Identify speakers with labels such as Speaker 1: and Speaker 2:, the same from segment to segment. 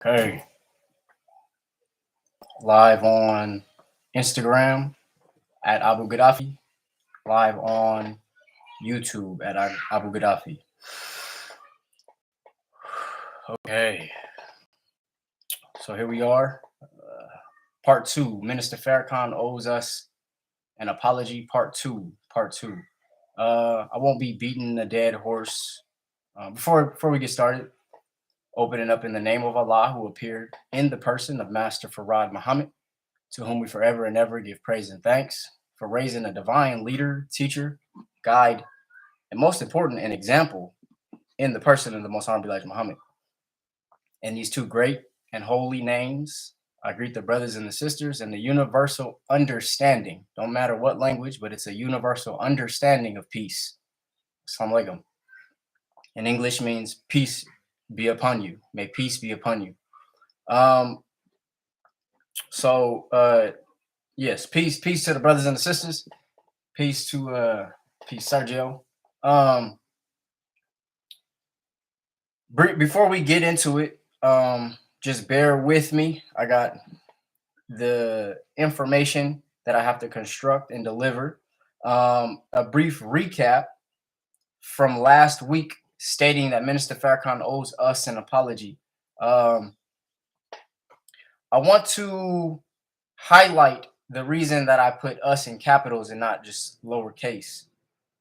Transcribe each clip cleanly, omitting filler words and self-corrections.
Speaker 1: Okay, live on Instagram at Abu Gaddafi, live on YouTube at Abu Gaddafi. Okay, so here we are. Part two. Minister Farrakhan owes us an apology. Part two. Part two. I won't be beating a dead horse. Before we get started, opening up in the name of Allah, who appeared in the person of Master Farad Muhammad, to whom we forever and ever give praise and thanks for raising a divine leader, teacher, guide, and most important, an example in the person of the Most Honorable Elijah Muhammad. In these two great and holy names, I greet the brothers and the sisters and the universal understanding. Don't matter what language, but it's a universal understanding of peace. Assalamu alaikum. In English means peace be upon you. May peace be upon you. Yes, peace to the brothers and the sisters. Peace to peace, Sergio. Before we get into it, just bear with me. I got the information that I have to construct and deliver. A brief recap from last week stating that Minister Farrakhan owes us an apology. I want to highlight the reason that I put us in capitals and not just lowercase.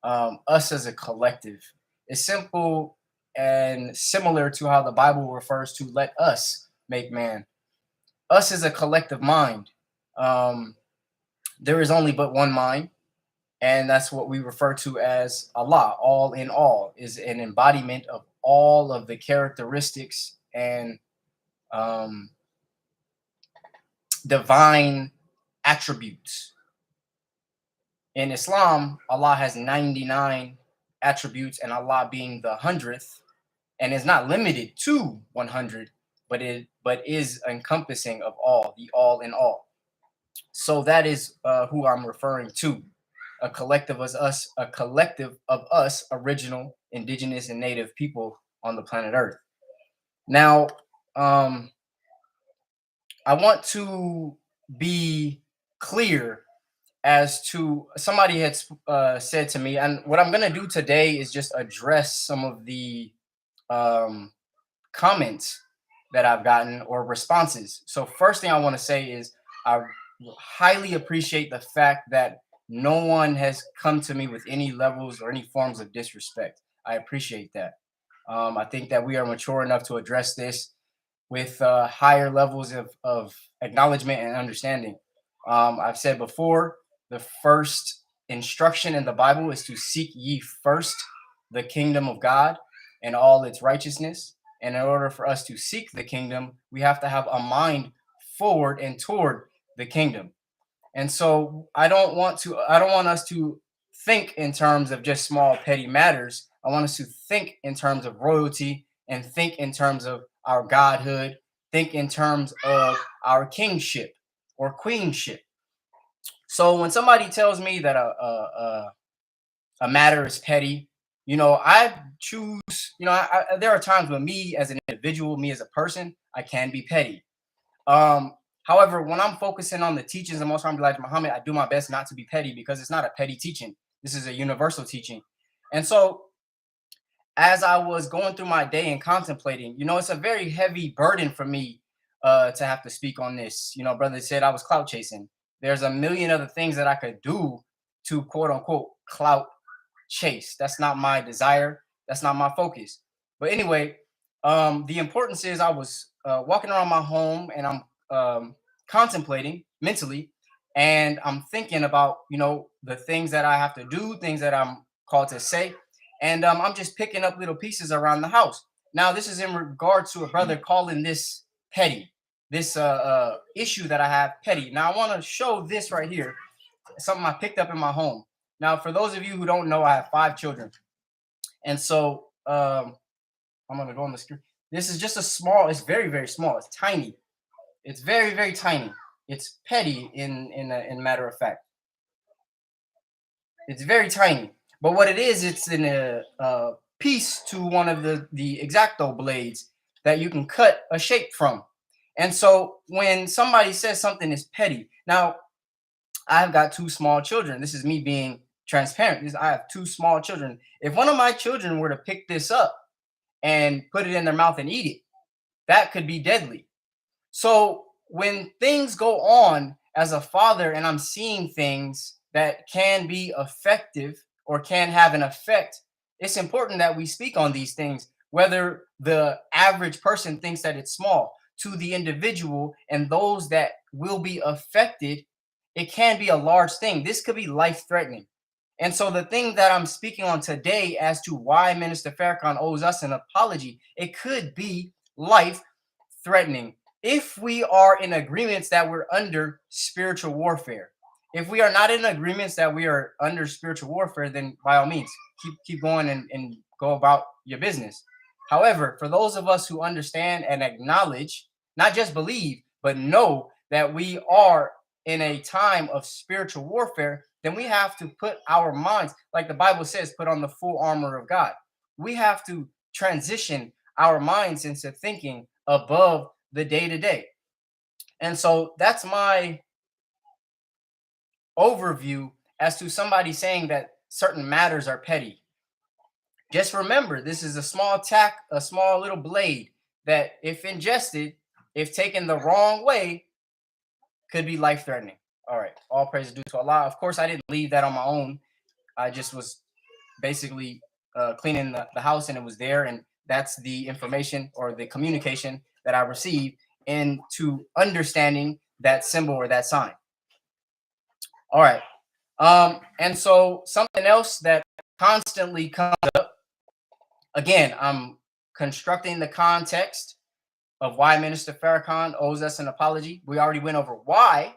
Speaker 1: Us as a collective. It's simple and similar to how the Bible refers to let us make man. Us is a collective mind. There is only but one mind, and that's what we refer to as Allah. All in all is an embodiment of all of the characteristics and divine attributes. In Islam, Allah has 99 attributes, and Allah being the 100th, and is not limited to 100, but is encompassing of all, the all in all. So that is who I'm referring to. A collective of us, original, indigenous, and native people on the planet Earth. Now, I want to be clear as to somebody had said to me, and what I'm going to do today is just address some of the comments that I've gotten or responses. So first thing I want to say is I highly appreciate the fact that no one has come to me with any levels or any forms of disrespect. I appreciate that. I think that we are mature enough to address this with higher levels of acknowledgement and understanding. I've said before, the first instruction in the Bible is to seek ye first the kingdom of God and all its righteousness. And in order for us to seek the kingdom, we have to have a mind forward and toward the kingdom. And so I don't want us to think in terms of just small petty matters. I want us to think in terms of royalty and think in terms of our godhood, think in terms of our kingship or queenship. So when somebody tells me that a matter is petty, I choose, there are times when me as an individual, me as a person, I can be petty. However, when I'm focusing on the teachings of Most Honorable Elijah Muhammad, I do my best not to be petty because it's not a petty teaching. This is a universal teaching. And so as I was going through my day and contemplating, it's a very heavy burden for me to have to speak on this. Brother said I was clout chasing. There's a million other things that I could do to quote unquote clout chase. That's not my desire. That's not my focus. But anyway, the importance is I was walking around my home and I'm contemplating mentally, and I'm thinking about the things that I have to do, things that I'm called to say, and I'm just picking up little pieces around the house. Now, this is in regards to a brother calling this petty, this issue that I have petty. Now, I want to show this right here, something I picked up in my home. Now, for those of you who don't know, I have 5 children, and so I'm gonna go on the screen. This is just a small. It's very, very small. It's tiny. It's very, very tiny. It's petty in matter of fact. It's very tiny. But what it is, it's in a piece to one of the X-Acto blades that you can cut a shape from. And so when somebody says something is petty, now I've got two small children. This is me being transparent. I have two small children. If one of my children were to pick this up and put it in their mouth and eat it, that could be deadly. So when things go on as a father and I'm seeing things that can be effective or can have an effect, it's important that we speak on these things, whether the average person thinks that it's small. To the individual and those that will be affected, it can be a large thing. This could be life threatening. And so the thing that I'm speaking on today as to why Minister Farrakhan owes us an apology, it could be life threatening if we are in agreements that we're under spiritual warfare. If we are not in agreements that we are under spiritual warfare, then by all means, keep going and go about your business. However, for those of us who understand and acknowledge, not just believe, but know that we are in a time of spiritual warfare, then we have to put our minds, like the Bible says, put on the full armor of God. We have to transition our minds into thinking above the day to day. And so that's my overview as to somebody saying that certain matters are petty. Just remember, this is a small tack, a small little blade that, if ingested, if taken the wrong way, could be life threatening. All right. All praise is due to Allah. Of course, I didn't leave that on my own. I just was basically cleaning the house and it was there. And that's the information or the communication that I received into understanding that symbol or that sign. All right. And so something else that constantly comes up, again, I'm constructing the context of why Minister Farrakhan owes us an apology. We already went over why,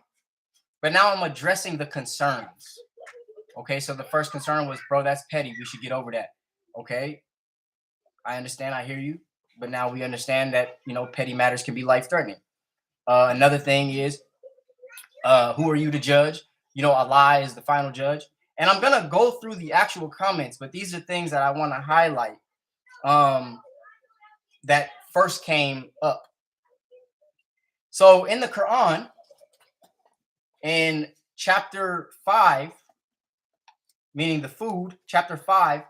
Speaker 1: but now I'm addressing the concerns. Okay, so the first concern was, bro, that's petty. We should get over that. Okay, I understand. I hear you. But now we understand that, petty matters can be life-threatening. Another thing is, who are you to judge? Allah is the final judge. And I'm going to go through the actual comments, but these are things that I want to highlight that first came up. So in the Quran, in chapter 5, meaning the food, chapter 5,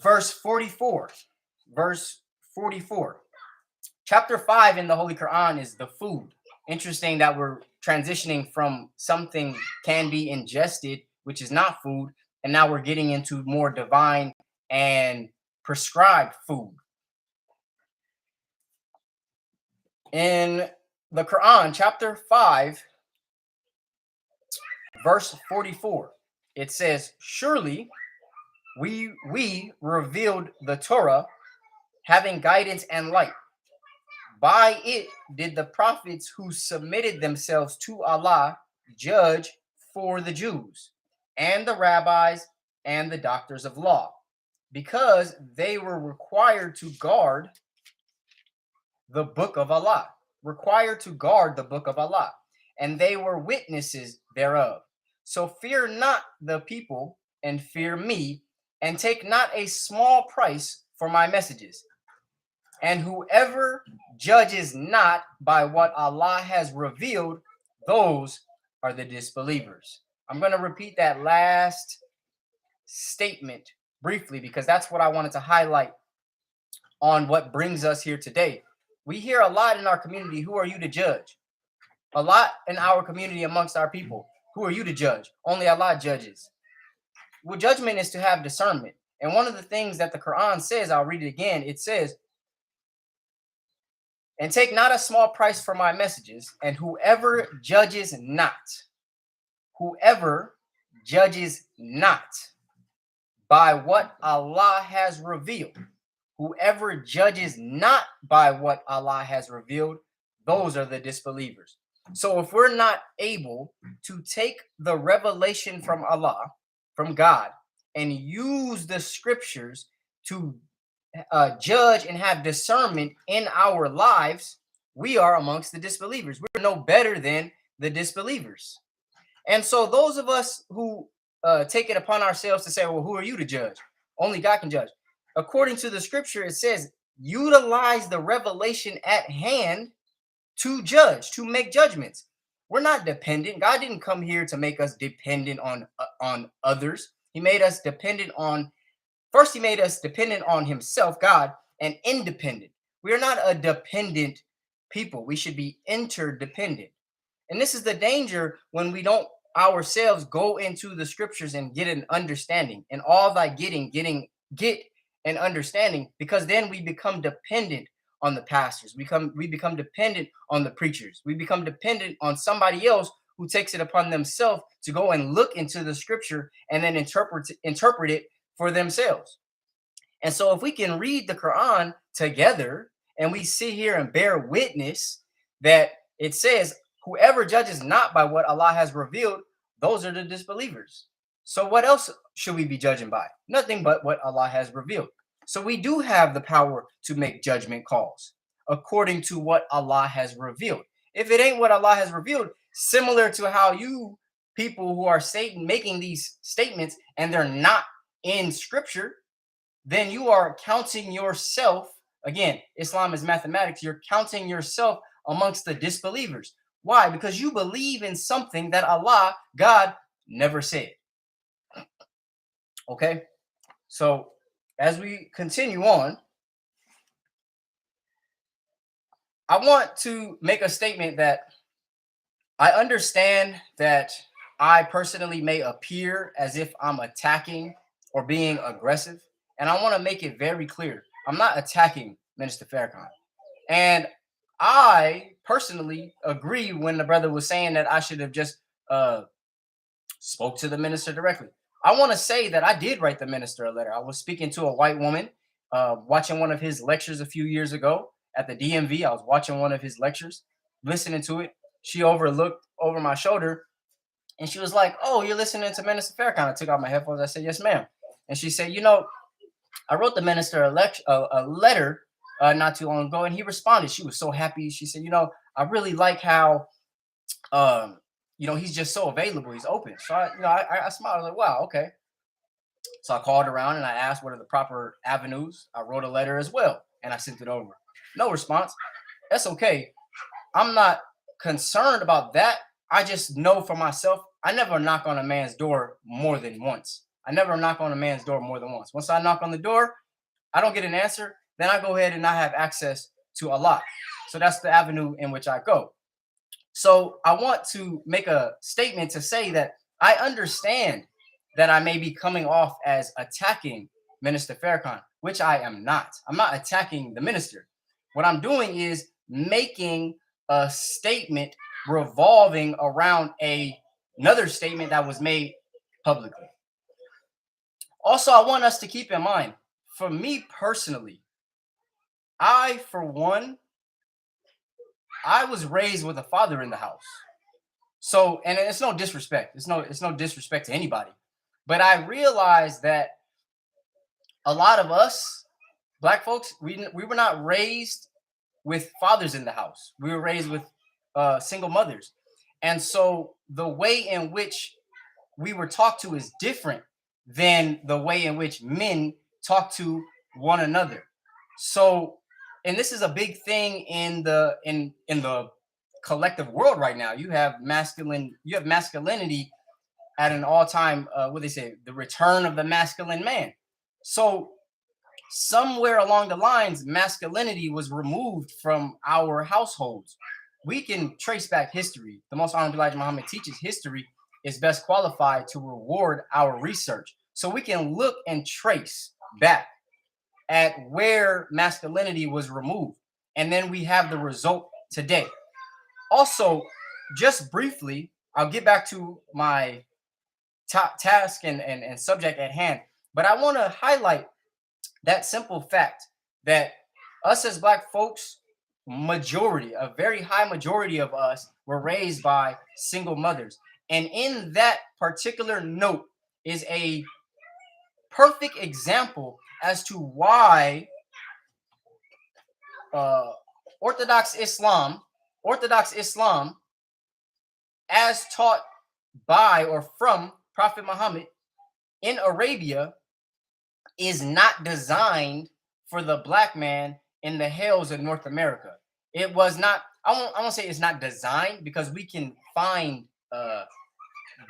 Speaker 1: verse 44. Verse 44. Chapter 5 in the Holy Quran is the food. Interesting that we're transitioning from something can be ingested, which is not food, and now we're getting into more divine and prescribed food. In the Quran, chapter 5, verse 44, it says, surely we revealed the Torah having guidance and light. By it did the prophets who submitted themselves to Allah judge for the Jews and the rabbis and the doctors of law, because they were required to guard the book of Allah, and they were witnesses thereof. So fear not the people, and fear me, and take not a small price for my messages. And whoever judges not by what Allah has revealed, those are the disbelievers. I'm going to repeat that last statement briefly, because that's what I wanted to highlight on what brings us here today. We hear a lot in our community, who are you to judge? A lot in our community amongst our people. Who are you to judge? Only Allah judges. Well, judgment is to have discernment. And one of the things that the Quran says, I'll read it again. It says, and take not a small price for my messages, and whoever judges not by what Allah has revealed, those are the disbelievers. So if we're not able to take the revelation from Allah, from God, and use the scriptures to judge and have discernment in our lives, we are amongst the disbelievers. We're no better than the disbelievers. And so those of us who take it upon ourselves to say, well, who are you to judge? Only God can judge. According to the scripture, it says, utilize the revelation at hand to judge, to make judgments. We're not dependent. God didn't come here to make us dependent on others. He made us dependent on First, he made us dependent on himself, God, and independent. We are not a dependent people. We should be interdependent. And this is the danger when we don't ourselves go into the scriptures and get an understanding. And all thy get an understanding, because then we become dependent on the pastors. We become dependent on the preachers. We become dependent on somebody else who takes it upon themselves to go and look into the scripture and then interpret it for themselves. And so if we can read the Quran together and we sit here and bear witness that it says, whoever judges not by what Allah has revealed, those are the disbelievers. So what else should we be judging by? Nothing but what Allah has revealed. So we do have the power to make judgment calls according to what Allah has revealed. If it ain't what Allah has revealed, similar to how you people who are making these statements and they're not in scripture, then you are counting yourself. Again, Islam is mathematics. You're counting yourself amongst the disbelievers. Why? Because you believe in something that Allah, God, never said. Okay? So as we continue on, I want to make a statement that I understand that I personally may appear as if I'm attacking or being aggressive. And I want to make it very clear. I'm not attacking Minister Farrakhan. And I personally agree when the brother was saying that I should have just spoke to the minister directly. I want to say that I did write the minister a letter. I was speaking to a white woman, watching one of his lectures a few years ago at the DMV. I was watching one of his lectures, listening to it. She overlooked over my shoulder and she was like, "Oh, you're listening to Minister Farrakhan?" I took out my headphones. I said, "Yes, ma'am." And she said, I wrote the minister a letter not too long ago, and he responded. She was so happy. She said, I really like how, he's just so available. He's open. So I smiled. I was like, wow, okay. So I called around and I asked what are the proper avenues. I wrote a letter as well, and I sent it over. No response. That's okay. I'm not concerned about that. I just know for myself, I never knock on a man's door more than once. I never knock on a man's door more than once. Once I knock on the door, I don't get an answer, then I go ahead and I have access to Allah. So that's the avenue in which I go. So I want to make a statement to say that I understand that I may be coming off as attacking Minister Farrakhan, which I am not. I'm not attacking the minister. What I'm doing is making a statement revolving around another statement that was made publicly. Also, I want us to keep in mind, for me personally, for one, I was raised with a father in the house. So, and it's no disrespect. It's no disrespect to anybody. But I realized that a lot of us black folks, we were not raised with fathers in the house. We were raised with single mothers. And so the way in which we were talked to is different than the way in which men talk to one another. So, and this is a big thing in the collective world right now. You have masculinity at an all-time what they say, the return of the masculine man. So somewhere along the lines, masculinity was removed from our households. We can trace back history. The Most Honorable Elijah Muhammad teaches history is best qualified to reward our research. So we can look and trace back at where masculinity was removed. And then we have the result today. Also, just briefly, I'll get back to my top task and subject at hand. But I want to highlight that simple fact that us as black folks, a very high majority of us were raised by single mothers. And in that particular note is a perfect example as to why Orthodox Islam, as taught by or from Prophet Muhammad in Arabia, is not designed for the black man in the hills of North America. It was not. I won't say it's not designed, because we can find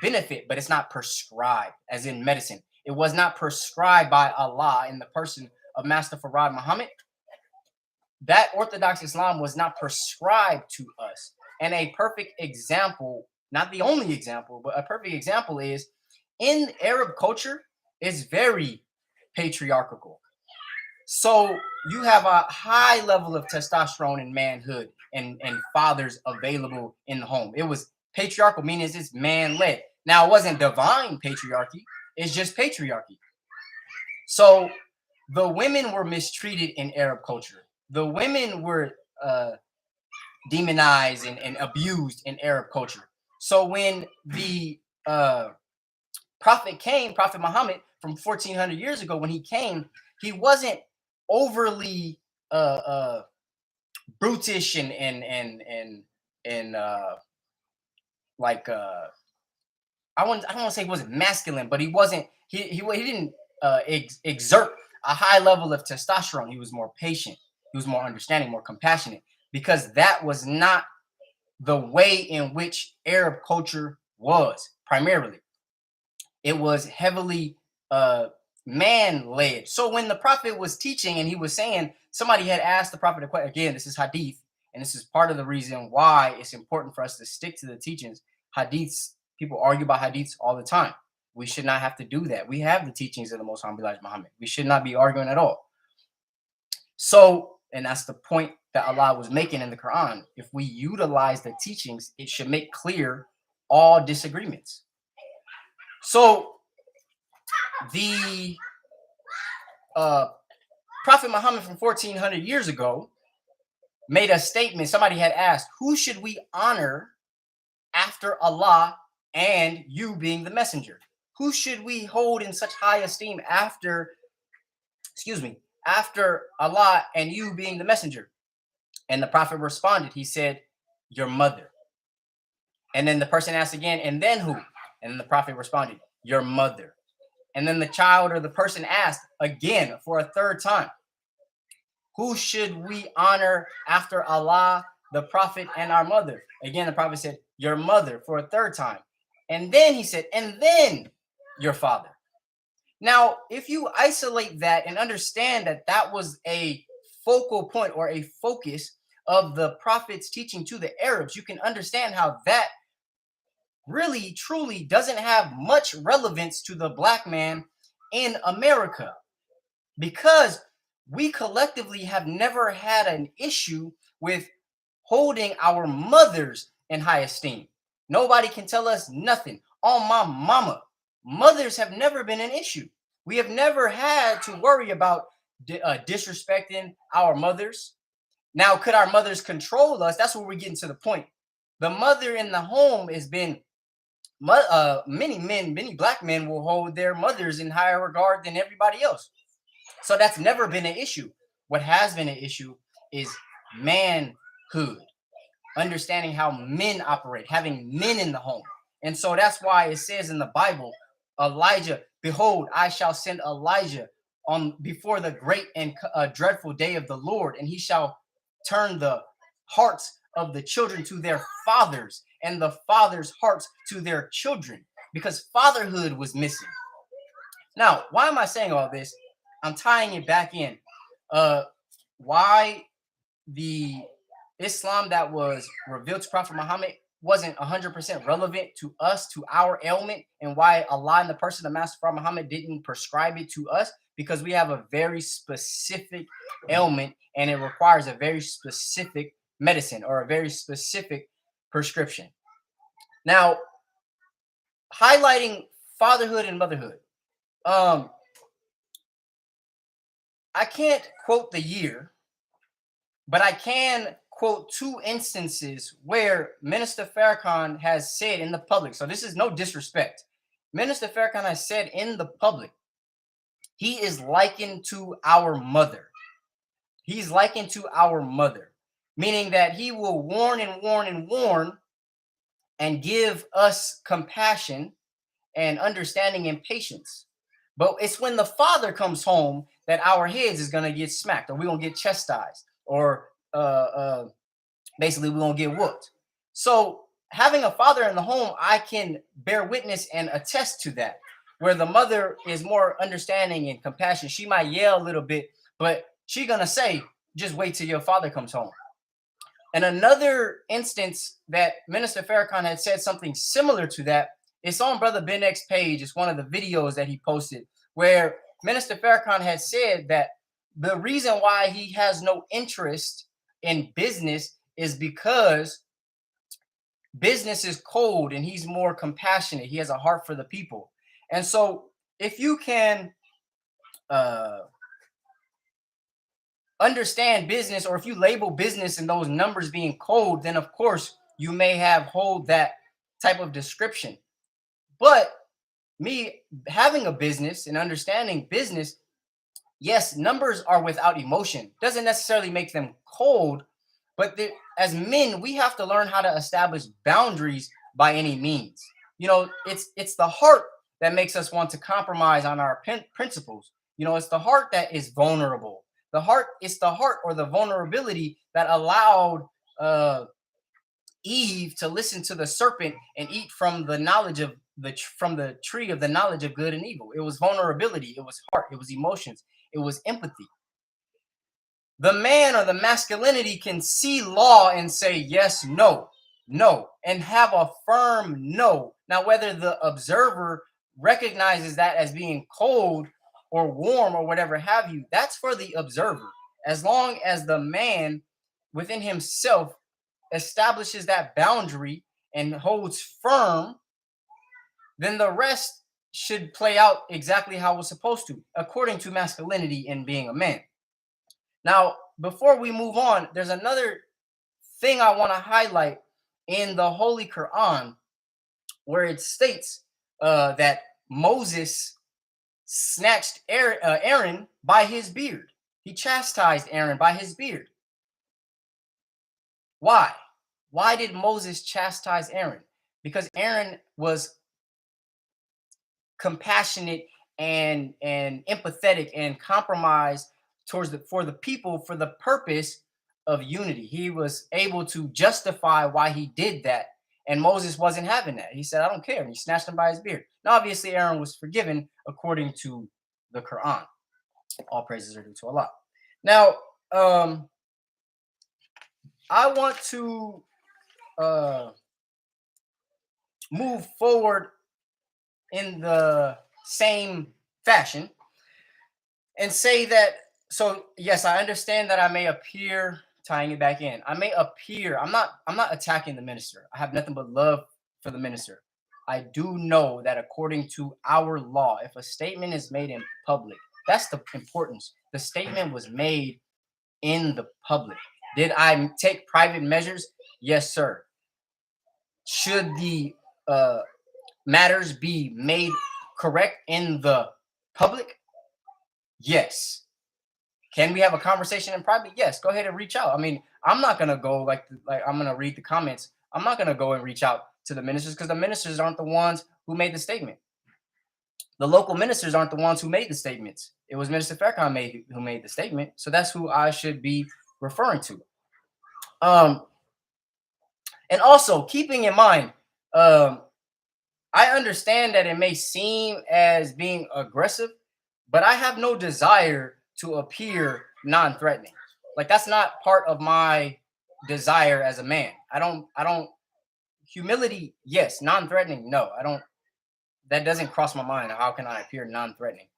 Speaker 1: benefit, but it's not prescribed, as in medicine. It was not prescribed by Allah in the person of Master Farad Muhammad. That Orthodox Islam was not prescribed to us. And a perfect example, not the only example, but a perfect example is in Arab culture, it's very patriarchal. So you have a high level of testosterone and manhood and fathers available in the home. It was patriarchal, meaning it's man-led. Now, it wasn't divine patriarchy, it's just patriarchy. So the women were mistreated in Arab culture. The women were demonized and abused in Arab culture. So when the Prophet Muhammad from 1400 years ago, when he came, he wasn't overly brutish and like I don't want to say he wasn't masculine, but he wasn't he didn't exert a high level of testosterone. He was more patient. He was more understanding, more compassionate, because that was not the way in which Arab culture was primarily. It was heavily man-led. So when the prophet was teaching and he was saying, somebody had asked the prophet a question. Again, this is hadith, and this is part of the reason why it's important for us to stick to the teachings. Hadiths, people argue about hadiths all the time. We should not have to do that. We have the teachings of the Most High Muhammad. We should not be arguing at all. So, and that's the point that Allah was making in the Quran. If we utilize the teachings, it should make clear all disagreements. So the Prophet Muhammad from 1400 years ago made a statement. Somebody had asked, who should we honor after Allah and you being the messenger? Who should we hold in such high esteem after Allah and you being the messenger? And the prophet responded, he said, your mother. And then the person asked again, and then who? And the prophet responded, your mother. And then the child or the person asked again for a third time, who should we honor after Allah, the prophet, and our mother? Again, the prophet said, your mother, for a third time. And then he said, and then your father. Now, if you isolate that and understand that that was a focal point or a focus of the prophet's teaching to the Arabs, you can understand how that really, truly doesn't have much relevance to the black man in America, because we collectively have never had an issue with holding our mothers in high esteem. Nobody can tell us nothing. On my mama, mothers have never been an issue. We have never had to worry about disrespecting our mothers. Now, could our mothers control us? That's where we're getting to the point. The mother in the home has been many black men will hold their mothers in higher regard than everybody else. So that's never been an issue. What has been an issue is manhood, understanding how men operate, having men in the home. And so that's why it says in the Bible, Elijah, behold, I shall send Elijah on before the great and dreadful day of the Lord, and he shall turn the hearts of the children to their fathers and the fathers' hearts to their children, because fatherhood was missing. Now, why am I saying all this? I'm tying it back in. Why the Islam that was revealed to Prophet Muhammad wasn't 100% relevant to us, to our ailment, and why Allah and the person of Master Prophet Muhammad didn't prescribe it to us, because we have a very specific ailment and it requires a very specific medicine or a very specific prescription. Now, highlighting fatherhood and motherhood. I can't quote the year, but I can quote two instances where Minister Farrakhan has said in the public. So this is no disrespect. Minister Farrakhan has said in the public, he is likened to our mother. He's likened to our mother, meaning that he will warn and warn and warn and give us compassion and understanding and patience. But it's when the father comes home that our heads is going to get smacked, or we're going to get chastised, or Basically, we won't get whooped. So having a father in the home, I can bear witness and attest to that. Where the mother is more understanding and compassionate, she might yell a little bit, but she gonna say, "Just wait till your father comes home." And another instance that Minister Farrakhan had said something similar to that. It's on Brother Ben X's page. It's one of the videos that he posted where Minister Farrakhan had said that the reason why he has no interest in business is because business is cold and he's more compassionate. He has a heart for the people. And so if you can uh, understand business, or if you label business and those numbers being cold, then of course you may have hold that type of description. But me having a business and understanding business, yes, numbers are without emotion. Doesn't necessarily make them cold, but as men, we have to learn how to establish boundaries by any means. It's the heart that makes us want to compromise on our principles. It's the heart that is vulnerable. It's the heart or the vulnerability that allowed uh, Eve to listen to the serpent and eat from the knowledge of from the tree of the knowledge of good and evil. It was vulnerability, it was heart, it was emotions, it was empathy. The man or the masculinity can see law and say yes, no, no, and have a firm no. Now, whether the observer recognizes that as being cold or warm or whatever have you, that's for the observer. As long as the man within himself establishes that boundary and holds firm, then the rest should play out exactly how it's supposed to, according to masculinity and being a man. Now, before we move on, there's another thing I want to highlight in the Holy Quran, where it states that Moses snatched Aaron by his beard. He chastised Aaron by his beard. Why? Why did Moses chastise Aaron? Because Aaron was compassionate and empathetic and compromised towards for the people for the purpose of unity. He was able to justify why he did that, and Moses wasn't having that. He said, "I don't care," and he snatched him by his beard. Now, obviously, Aaron was forgiven according to the Quran. All praises are due to Allah. Now, I want to uh, move forward in the same fashion and say that, so yes, I understand that I may appear, tying it back in, I may appear, I'm not attacking the minister. I have nothing but love for the minister. I do know that according to our law, if a statement is made in public, that's the importance. The statement was made in the public. Did I take private measures? Yes, sir. Should the matters be made correct in the public? Yes. Can we have a conversation in private? Yes. Go ahead and reach out. I mean, I'm not gonna go like I'm gonna read the comments. I'm not gonna go and reach out to the ministers because the ministers aren't the ones who made the statement. The local ministers aren't the ones who made the statements. It was Minister Farrakhan who made the statement. So that's who I should be referring to. Um, and also keeping in mind, um, I understand that it may seem as being aggressive, but I have no desire to appear non-threatening. Like that's not part of my desire as a man. I don't humility, yes, non-threatening, no. I don't That doesn't cross my mind. How can I appear non-threatening?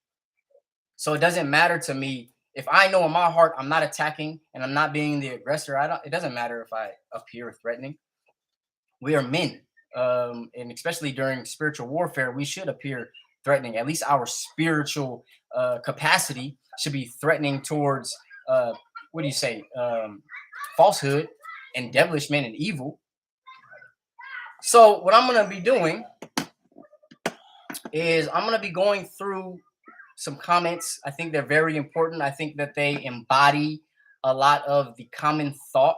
Speaker 1: So it doesn't matter to me if I know in my heart I'm not attacking and I'm not being the aggressor. It doesn't matter if I appear threatening. We are men, and especially during spiritual warfare, we should appear threatening. At least our spiritual capacity should be threatening towards what do you say, falsehood and devilishment and evil. So what I'm going to be doing is I'm going to be going through some comments. I think they're very important. I think that they embody a lot of the common thought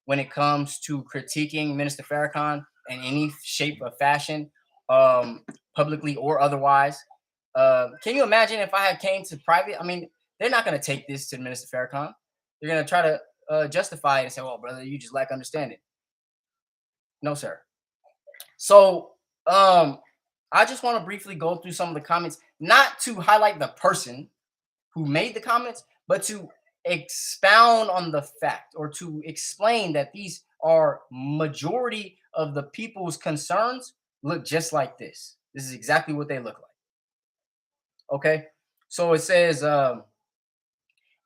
Speaker 1: when it comes to critiquing Minister Farrakhan in any shape or fashion, publicly or otherwise. Can you imagine if I had came to private? I mean, they're not going to take this to Minister Farrakhan. They're going to try to justify it and say, well, brother, you just lack understanding. No, sir. So I just want to briefly go through some of the comments, not to highlight the person who made the comments, but to expound on the fact or to explain that these are majority of the people's concerns look just like this. This is exactly what they look like. Okay. So it says, a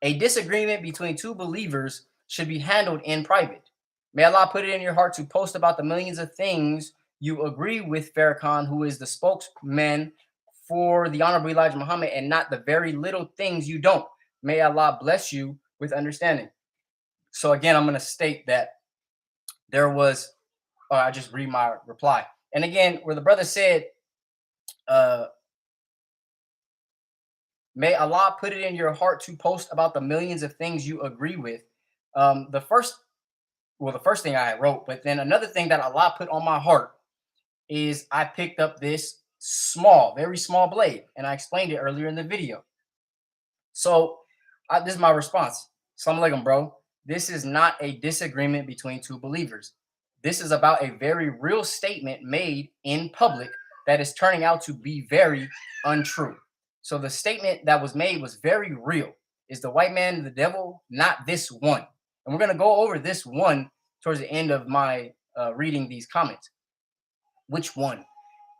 Speaker 1: disagreement between two believers should be handled in private. May Allah put it in your heart to post about the millions of things you agree with Farrakhan, who is the spokesman for the Honorable Elijah Muhammad, and not the very little things you don't. May Allah bless you with understanding. So again, I'm going to state that there was, I just read my reply. And again, where the brother said, uh, may Allah put it in your heart to post about the millions of things you agree with. The first thing I wrote, but then another thing that Allah put on my heart is I picked up this small, very small blade, and I explained it earlier in the video. So this is my response. Assalamu alaikum, bro. This is not a disagreement between two believers. This is about a very real statement made in public that is turning out to be very untrue. So the statement that was made was very real. Is the white man the devil? Not this one. And we're going to go over this one towards the end of my reading these comments. Which one?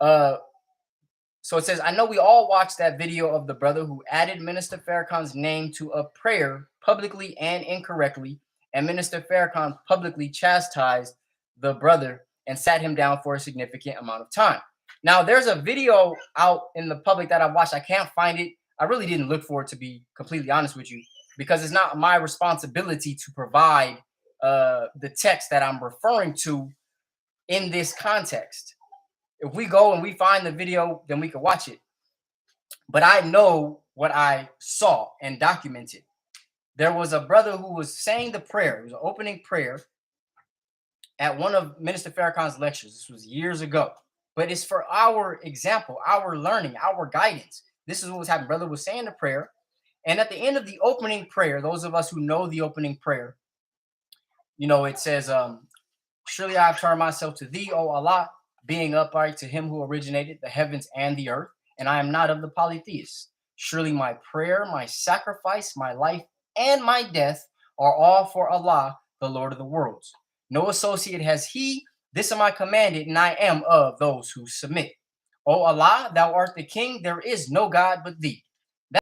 Speaker 1: So it says, I know we all watched that video of the brother who added Minister Farrakhan's name to a prayer publicly and incorrectly, and Minister Farrakhan publicly chastised the brother and sat him down for a significant amount of time. Now, there's a video out in the public that I watched. I can't find it. I really didn't look for it, to be completely honest with you, because it's not my responsibility to provide the text that I'm referring to in this context. If we go and we find the video, then we can watch it. But I know what I saw and documented. There was a brother who was saying the prayer. It was an opening prayer at one of Minister Farrakhan's lectures. This was years ago. But it's for our example, our learning, our guidance. This is what was happening. Brother was saying the prayer. And at the end of the opening prayer, those of us who know the opening prayer, it says, surely I have turned myself to thee, O Allah, being upright to him who originated the heavens and the earth, and I am not of the polytheists. Surely my prayer, my sacrifice, my life, and my death are all for Allah, the Lord of the worlds. No associate has he. This am I commanded, and I am of those who submit. O Allah, thou art the king. There is no God but thee.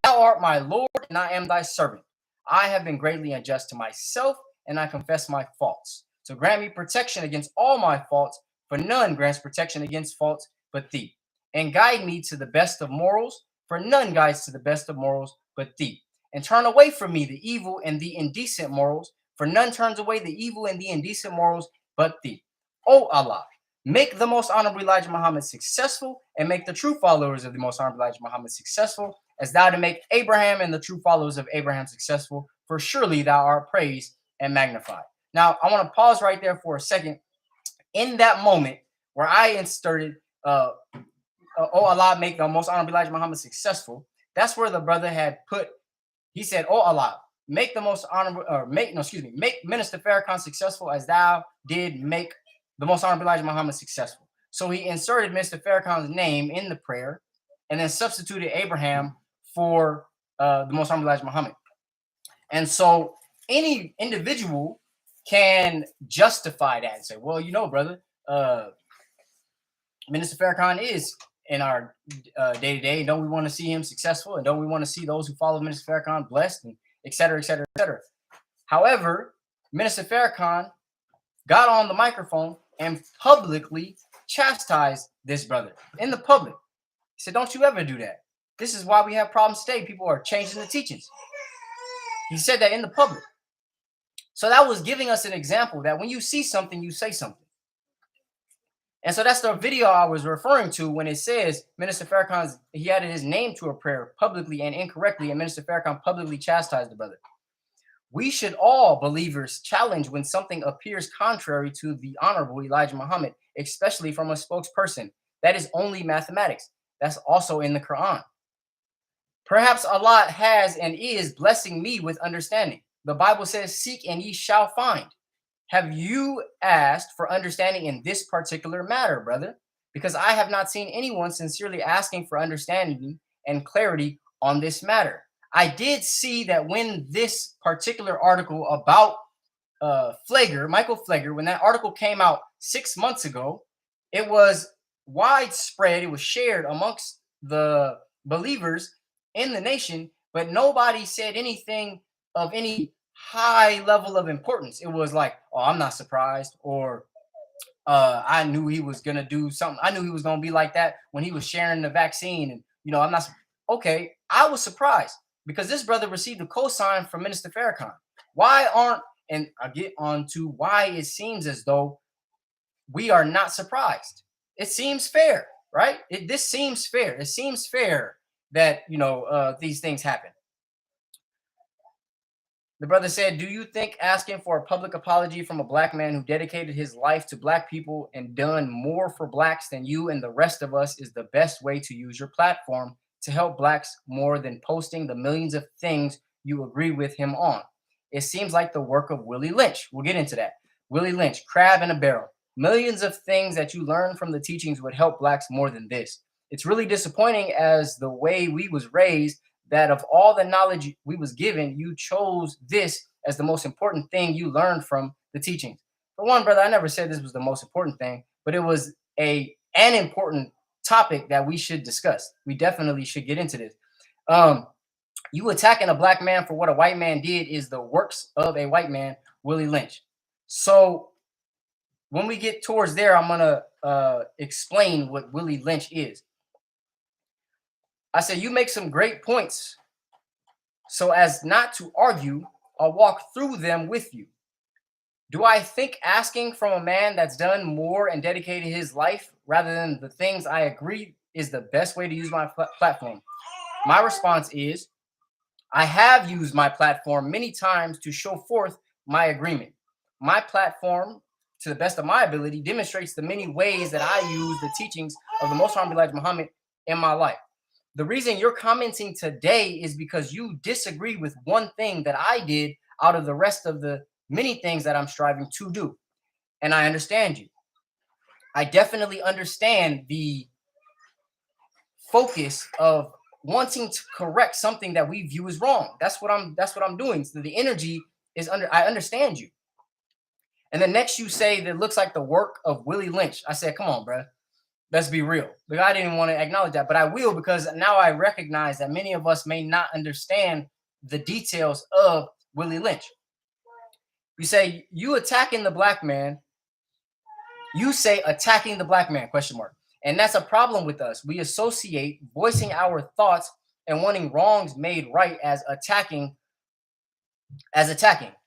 Speaker 1: Thou art my Lord, and I am thy servant. I have been greatly unjust to myself, and I confess my faults. So grant me protection against all my faults, for none grants protection against faults but thee. And guide me to the best of morals, for none guides to the best of morals but thee. And turn away from me the evil and the indecent morals, for none turns away the evil and the indecent morals but thee. O Allah, make the most honorable Elijah Muhammad successful, and make the true followers of the most honorable Elijah Muhammad successful, as thou to make Abraham and the true followers of Abraham successful, for surely thou art praised and magnified. Now, I want to pause right there for a second. In that moment where I inserted, oh Allah, make the most honorable Elijah Muhammad successful, that's where the brother had put, he said, oh Allah, make the most honorable, make Minister Farrakhan successful as thou did make the most honorable Elijah Muhammad successful. So he inserted Mr. Farrakhan's name in the prayer and then substituted Abraham for the most honorable Elijah Muhammad. And so any individual can justify that and say, well, brother, Minister Farrakhan is in our day-to-day, and don't we want to see him successful, and don't we want to see those who follow Minister Farrakhan blessed, and et cetera, et cetera, et cetera. However, Minister Farrakhan got on the microphone and publicly chastised this brother in the public. He said, don't you ever do that. This is why we have problems today. People are changing the teachings. He said that in the public. So that was giving us an example that when you see something, you say something. And so that's the video I was referring to when it says Minister Farrakhan, he added his name to a prayer publicly and incorrectly, and Minister Farrakhan publicly chastised the brother. We should all believers challenge when something appears contrary to the honorable Elijah Muhammad, especially from a spokesperson. That is only mathematics. That's also in the Quran. Perhaps Allah has and is blessing me with understanding. The Bible says, seek and ye shall find. Have you asked for understanding in this particular matter, brother? Because I have not seen anyone sincerely asking for understanding and clarity on this matter. I did see that when this particular article about Michael Flager, when that article came out 6 months ago, it was widespread. It was shared amongst the believers in the nation, but nobody said anything of any high level of importance. It was like, oh, I'm not surprised, or I knew he was gonna do something. I knew he was gonna be like that when he was sharing the vaccine, and I'm not okay. I was surprised because this brother received a cosign from Minister Farrakhan. Why aren't and I get on to why it seems as though we are not surprised. It seems fair, right? This seems fair. It seems fair that these things happen. The brother said, do you think asking for a public apology from a black man who dedicated his life to black people and done more for blacks than you and the rest of us is the best way to use your platform to help blacks more than posting the millions of things you agree with him on? It seems like the work of Willie Lynch. We'll get into that. Willie Lynch, crab in a barrel. Millions of things that you learn from the teachings would help blacks more than this. It's really disappointing as the way we was raised that of all the knowledge we was given, you chose this as the most important thing you learned from the teachings. For one, brother, I never said this was the most important thing, but it was an important topic that we should discuss. We definitely should get into this. You attacking a black man for what a white man did is the works of a white man, Willie Lynch. So when we get towards there, I'm gonna explain what Willie Lynch is. I said, you make some great points. So as not to argue, I'll walk through them with you. Do I think asking from a man that's done more and dedicated his life rather than the things I agree is the best way to use my platform? My response is, I have used my platform many times to show forth my agreement. My platform, to the best of my ability, demonstrates the many ways that I use the teachings of the Most High Elijah Muhammad in my life. The reason you're commenting today is because you disagree with one thing that I did out of the rest of the many things that I'm striving to do. And I understand you. I definitely understand the focus of wanting to correct something that we view as wrong. That's what I'm doing. So the energy is I understand you. And then next you say that it looks like the work of Willie Lynch. I said, come on, bro. Let's be real. But I didn't want to acknowledge that, but I will, because now I recognize that many of us may not understand the details of Willie Lynch. You say you attacking the black man. You say attacking the black man, question mark. And that's a problem with us. We associate voicing our thoughts and wanting wrongs made right as attacking,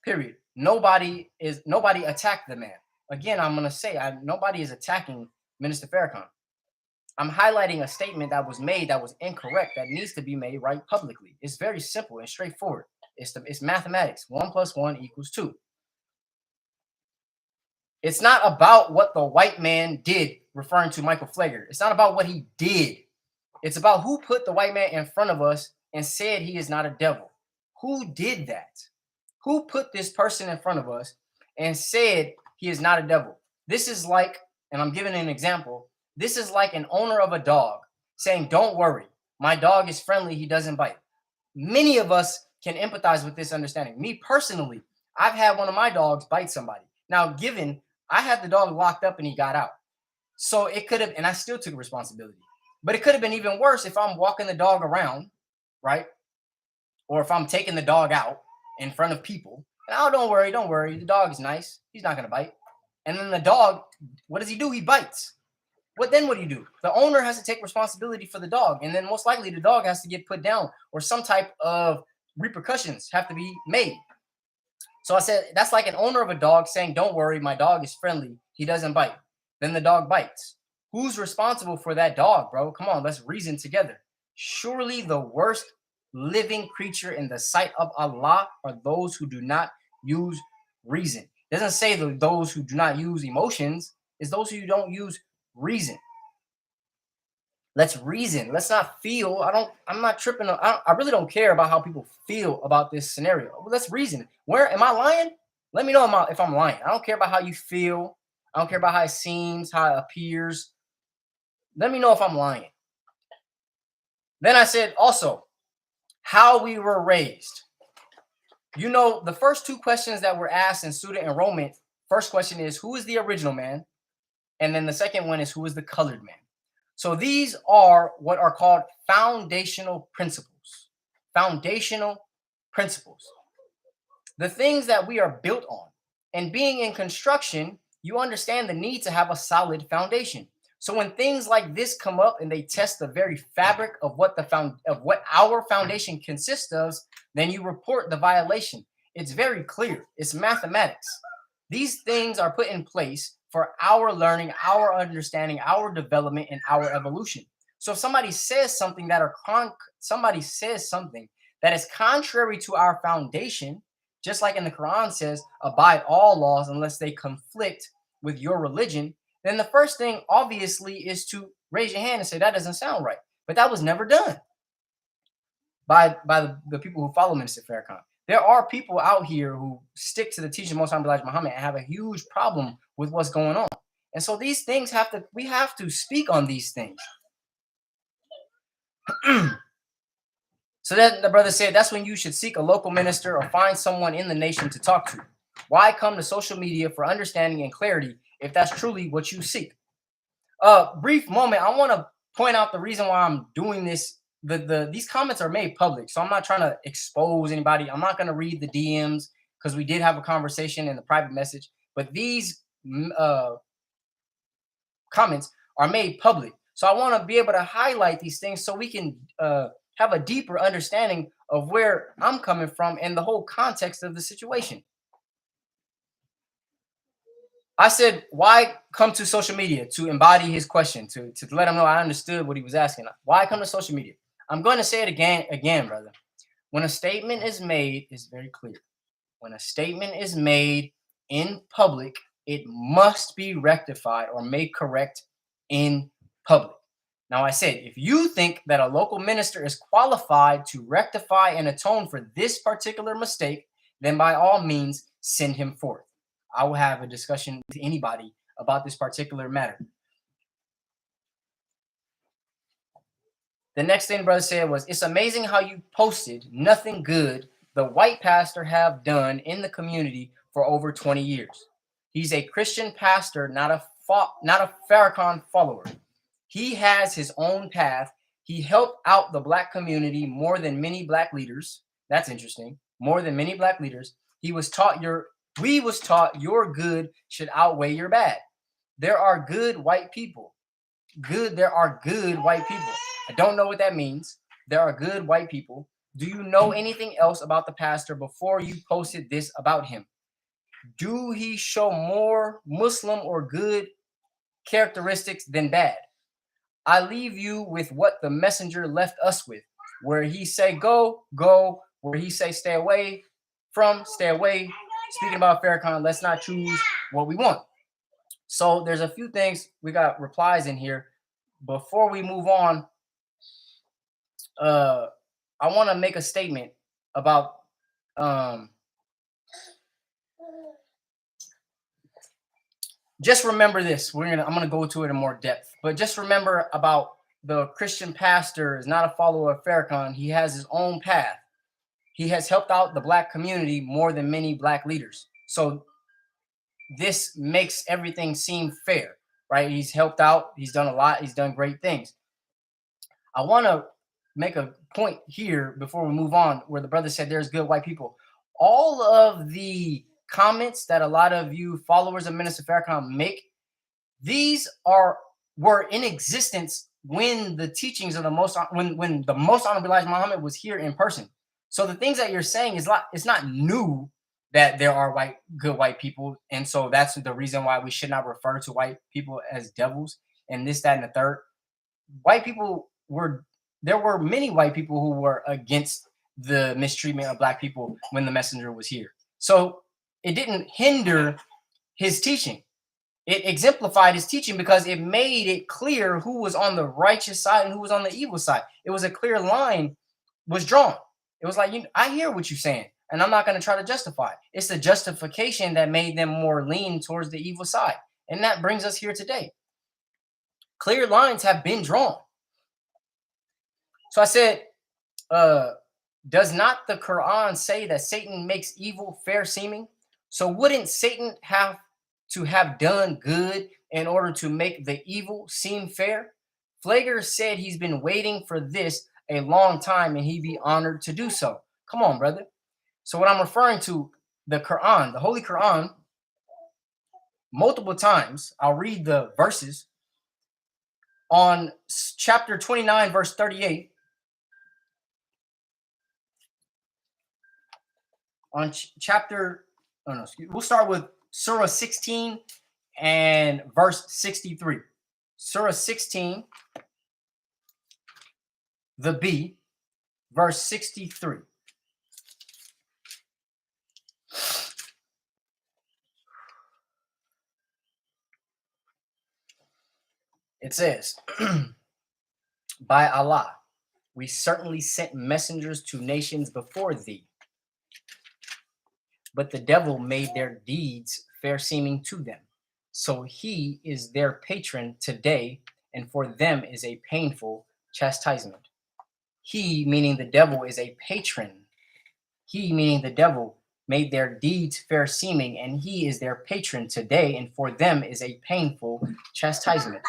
Speaker 1: period. Nobody attacked the man. Again, I'm going to say nobody is attacking Minister Farrakhan. I'm highlighting a statement that was made that was incorrect, that needs to be made right publicly. It's very simple and straightforward. It's mathematics. 1 + 1 = 2. It's not about what the white man did, referring to Michael Flager. It's not about what he did. It's about who put the white man in front of us and said he is not a devil. Who did that? Who put this person in front of us and said he is not a devil? This is like, and I'm giving an example, this is like an owner of a dog saying, don't worry, my dog is friendly, he doesn't bite. Many of us can empathize with this understanding. Me personally, I've had one of my dogs bite somebody. Now, given I had the dog locked up and he got out. So it could have, and I still took responsibility. But it could have been even worse if I'm walking the dog around, right? Or if I'm taking the dog out in front of people. And oh, don't worry, the dog is nice. He's not going to bite. And then the dog, what does he do? He bites. What do you do? The owner has to take responsibility for the dog. And then most likely the dog has to get put down, or some type of repercussions have to be made. So I said, that's like an owner of a dog saying, don't worry, my dog is friendly, he doesn't bite. Then the dog bites. Who's responsible for that dog, bro? Come on, let's reason together. Surely the worst living creature in the sight of Allah are those who do not use reason. It doesn't say those who do not use emotions. It's those who don't use reason. Let's reason. Let's not feel. I'm not tripping. I really don't care about how people feel about this scenario. Well, let's reason. Where am I lying? Let me know if I'm lying. I don't care about how you feel. I don't care about how it seems, how it appears. Let me know if I'm lying. Then I said also how we were raised. You know, the first two questions that were asked in student enrollment. First question is, who is the original man? And then the second one is, who is the colored man? So these are what are called foundational principles. Foundational principles. The things that we are built on. And being in construction, you understand the need to have a solid foundation. So when things like this come up and they test the very fabric of what what our foundation consists of, then you report the violation. It's very clear. It's mathematics. These things are put in place for our learning, our understanding, our development, and our evolution. So if somebody says something somebody says something that is contrary to our foundation, just like in the Quran says, abide all laws unless they conflict with your religion, then the first thing obviously is to raise your hand and say that doesn't sound right. But that was never done by the people who follow Minister Farrakhan. There are people out here who stick to the teaching of Most High Elijah Muhammad and have a huge problem with what's going on. And so these things we have to speak on these things. So that the brother said, that's when you should seek a local minister or find someone in the nation to talk to. Why come to social media for understanding and clarity if that's truly what you seek? Brief moment. I want to point out the reason why I'm doing this. These comments are made public, so I'm not trying to expose anybody. I'm not going to read the DMs because we did have a conversation in the private message. But these comments are made public, so I want to be able to highlight these things so we can have a deeper understanding of where I'm coming from and the whole context of the situation. I said, why come to social media? To embody his question, to let him know I understood what he was asking. Why come to social media? I'm going to say it again, brother. When a statement is made, it's very clear. When a statement is made in public, it must be rectified or made correct in public. Now, I said, if you think that a local minister is qualified to rectify and atone for this particular mistake, then by all means, send him forth. I will have a discussion with anybody about this particular matter. The next thing brother said was, it's amazing how you posted nothing good the white pastor have done in the community for over 20 years. He's a Christian pastor, not a Farrakhan follower. He has his own path. He helped out the black community more than many black leaders. That's interesting. More than many black leaders. We was taught your good should outweigh your bad. There are good white people. There are good white people. I don't know what that means. There are good white people. Do you know anything else about the pastor before you posted this about him? Do he show more Muslim or good characteristics than bad? I leave you with what the messenger left us with. Where he say go, go. Where he say stay away from, stay away. Speaking about Farrakhan, let's not choose what we want. So there's a few things. We got replies in here. Before we move on, I want to make a statement about just remember this. I'm gonna go to it in more depth, but just remember about the Christian pastor is not a follower of Farrakhan. He has his own path. He has helped out the black community more than many black leaders. So this makes everything seem fair, right? He's helped out. He's done a lot. He's done great things. I want to make a point here before we move on, where the brother said there's good white people. All of the comments that a lot of you followers of Minister Farrakhan make, these were in existence when the teachings of the most when the most honorable Elijah Muhammad was here in person. So the things that you're saying it's not new that there are good white people, and so that's the reason why we should not refer to white people as devils and this, that, and the third. White people there were many white people who were against the mistreatment of black people when the messenger was here. So it didn't hinder his teaching. It exemplified his teaching because it made it clear who was on the righteous side and who was on the evil side. It was a clear line was drawn. It was like, I hear what you're saying, and I'm not going to try to justify it. It's the justification that made them more lean towards the evil side. And that brings us here today. Clear lines have been drawn. So I said, does not the Quran say that Satan makes evil fair seeming? So wouldn't Satan have to have done good in order to make the evil seem fair? Flager said he's been waiting for this a long time and he'd be honored to do so. Come on, brother. So what I'm referring to, the Quran, the Holy Quran, multiple times, I'll read the verses on chapter 29, verse 38. On chapter, oh no, we'll start with Surah 16 and verse 63. Surah 16, the B, verse 63. It says, by Allah, we certainly sent messengers to nations before thee, but the devil made their deeds fair seeming to them. So he is their patron today, and for them is a painful chastisement. He, meaning the devil, is a patron. He, meaning the devil, made their deeds fair seeming, and he is their patron today, and for them is a painful chastisement.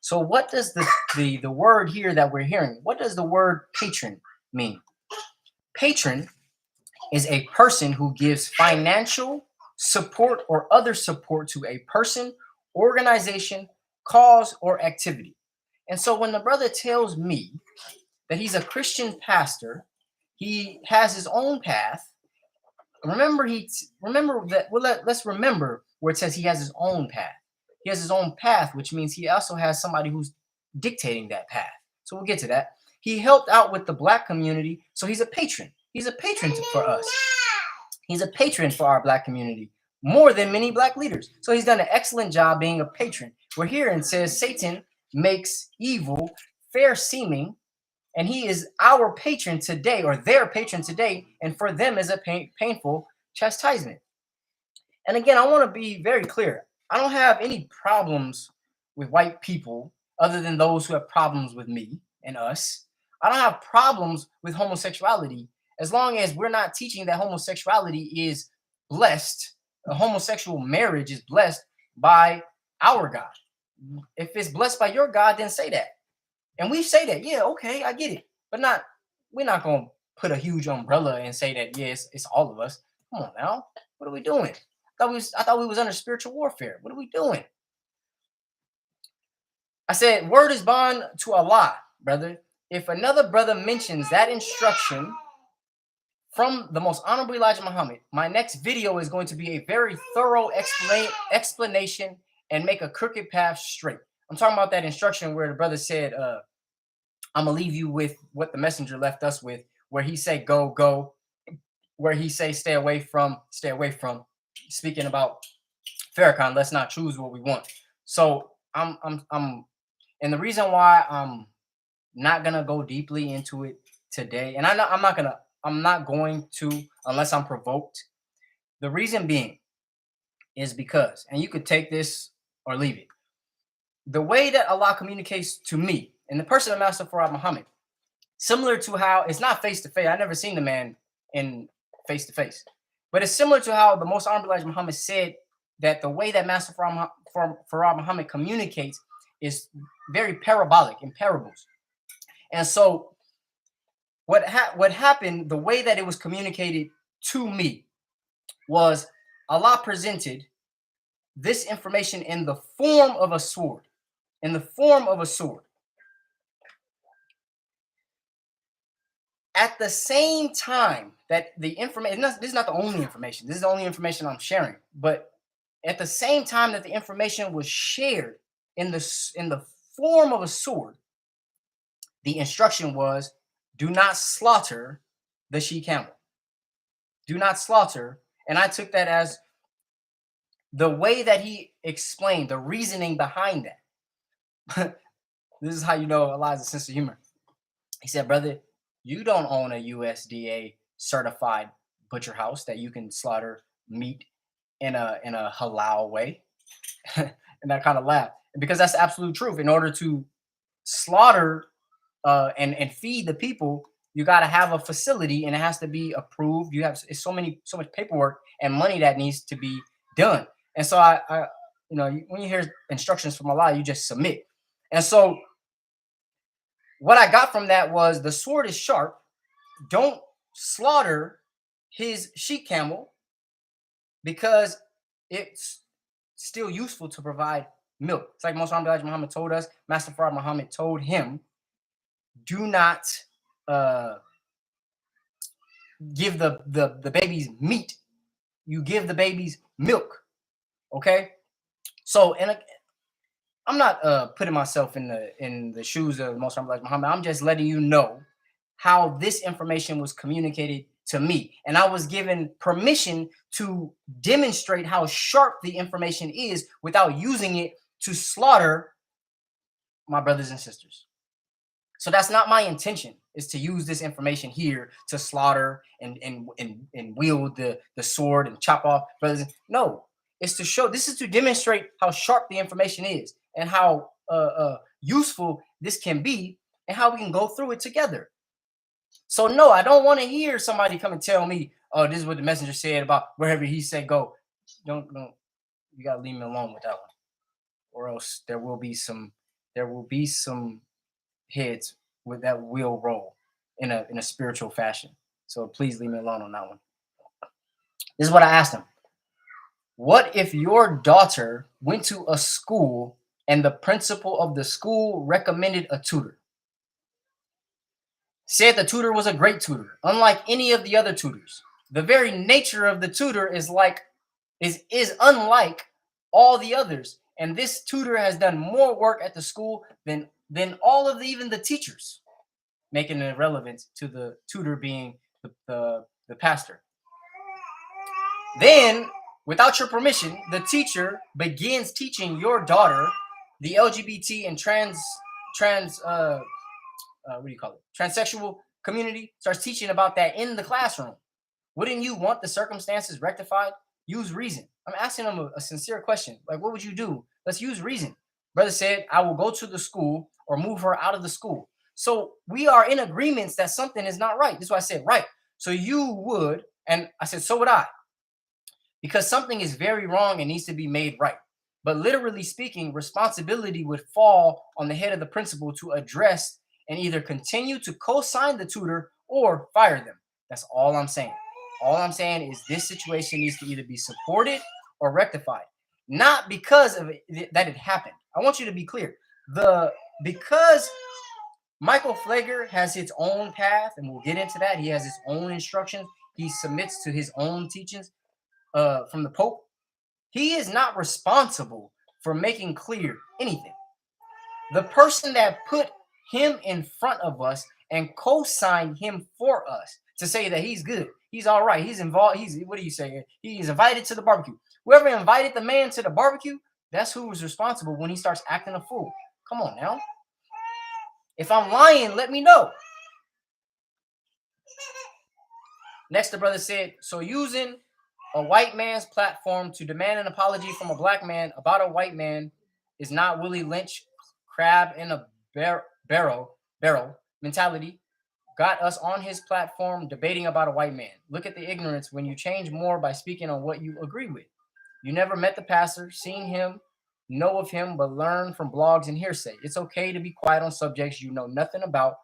Speaker 1: So what does the word here that we're hearing, what does the word patron mean? Patron is a person who gives financial support or other support to a person, organization, cause, or activity. And so when the brother tells me that he's a Christian pastor, he has his own path. Remember that. Well, let's remember where it says he has his own path. He has his own path, which means he also has somebody who's dictating that path. So we'll get to that. He helped out with the Black community, so he's a patron. He's a patron for us. He's a patron for our Black community, more than many Black leaders. So he's done an excellent job being a patron. We're here and says Satan makes evil fair seeming, and he is our patron today, or their patron today, and for them is a painful chastisement. And again, I want to be very clear. I don't have any problems with white people other than those who have problems with me and us. I don't have problems with homosexuality as long as we're not teaching that homosexuality is blessed. A homosexual marriage is blessed by our God. If it's blessed by your God, then say that. And we say that, yeah, okay, I get it. But we're not going to put a huge umbrella and say that, yes, it's all of us. Come on now. What are we doing? I thought we was under spiritual warfare. What are we doing? I said, word is bond to Allah, brother. If another brother mentions that instruction from the most honorable Elijah Muhammad, my next video is going to be a very thorough explanation and make a crooked path straight. I'm talking about that instruction where the brother said, I'm going to leave you with what the messenger left us with, where he said, go, go, where he say, stay away from. Speaking about Farrakhan, let's not choose what we want. So I'm and the reason why I'm not gonna go deeply into it today, and I'm not going to unless I'm provoked. The reason being is because, and you could take this or leave it, the way that Allah communicates to me in the person of Master Farad Muhammad, similar to how it's not face to face. I never seen the man in face to face, but it's similar to how the most honorable Elijah Muhammad said that the way that Master Farad Muhammad communicates is very parabolic in parables. And so what happened, the way that it was communicated to me was Allah presented this information in the form of a sword. In the form of a sword. At the same time that the information, this is not the only information. This is the only information I'm sharing. But at the same time that the information was shared in the form of a sword, the instruction was, do not slaughter the she camel. Do not slaughter. And I took that as The way that he explained the reasoning behind that. This is how you know Eliza's sense of humor. He said, "Brother, you don't own a USDA certified butcher house that you can slaughter meat in a halal way." And that kind of laugh. Because that's the absolute truth. In order to slaughter and feed the people, you got to have a facility, and it has to be approved. You have it's so much paperwork and money that needs to be done. And so I when you hear instructions from Allah, you just submit. And so what I got from that was the sword is sharp. Don't slaughter his sheep camel because it's still useful to provide milk. It's like Most Honorable Elijah Muhammad told us. Master Farad Muhammad told him, do not uh, give the babies meat. You give the babies milk. Okay. So, and I'm not putting myself in the shoes of Most Honorable Elijah Muhammad. I'm just letting you know how this information was communicated to me, and I was given permission to demonstrate how sharp the information is without using it to slaughter my brothers and sisters. So that's not my intention, is to use this information here to slaughter and wield the sword and chop off brothers. No, it's to show, this is to demonstrate how sharp the information is and how useful this can be and how we can go through it together. So no, I don't want to hear somebody come and tell me, oh, this is what the messenger said about wherever he said go. Don't you gotta leave me alone with that one. Or else there will be some heads with that will roll in a spiritual fashion. So please leave me alone on that one. This is what I asked him. What if your daughter went to a school and the principal of the school recommended a tutor? Said the tutor was a great tutor, unlike any of the other tutors. The very nature of the tutor is unlike all the others, and this tutor has done more work at the school than all of even the teachers, making it irrelevant to the tutor being the pastor. Then, without your permission, the teacher begins teaching your daughter the LGBT and trans what do you call it? Transsexual community, starts teaching about that in the classroom. Wouldn't you want the circumstances rectified? Use reason. I'm asking them a sincere question. Like, what would you do? Let's use reason. Brother said, I will go to the school or move her out of the school. So we are in agreements that something is not right. This is why I said, right. So you would, and I said, so would I. Because something is very wrong and needs to be made right. But literally speaking, responsibility would fall on the head of the principal to address and either continue to co-sign the tutor or fire them. That's all I'm saying. All I'm saying is this situation needs to either be supported or rectified. Not because of that it happened. I want you to be clear. Because Michael Flager has his own path, and we'll get into that. He has his own instructions. He submits to his own teachings from the Pope. He is not responsible for making clear anything. The person that put him in front of us and co-signed him for us to say that he's good, he's all right, he's involved, what do you say? He's invited to the barbecue. Whoever invited the man to the barbecue, that's who was responsible when he starts acting a fool. Come on now. If I'm lying, let me know. Next, the brother said, so using a white man's platform to demand an apology from a black man about a white man is not Willie Lynch crab in a barrel mentality. Got us on his platform debating about a white man. Look at the ignorance when you change more by speaking on what you agree with. You never met the pastor, seen him, know of him, but learn from blogs and hearsay. It's okay to be quiet on subjects you know nothing about,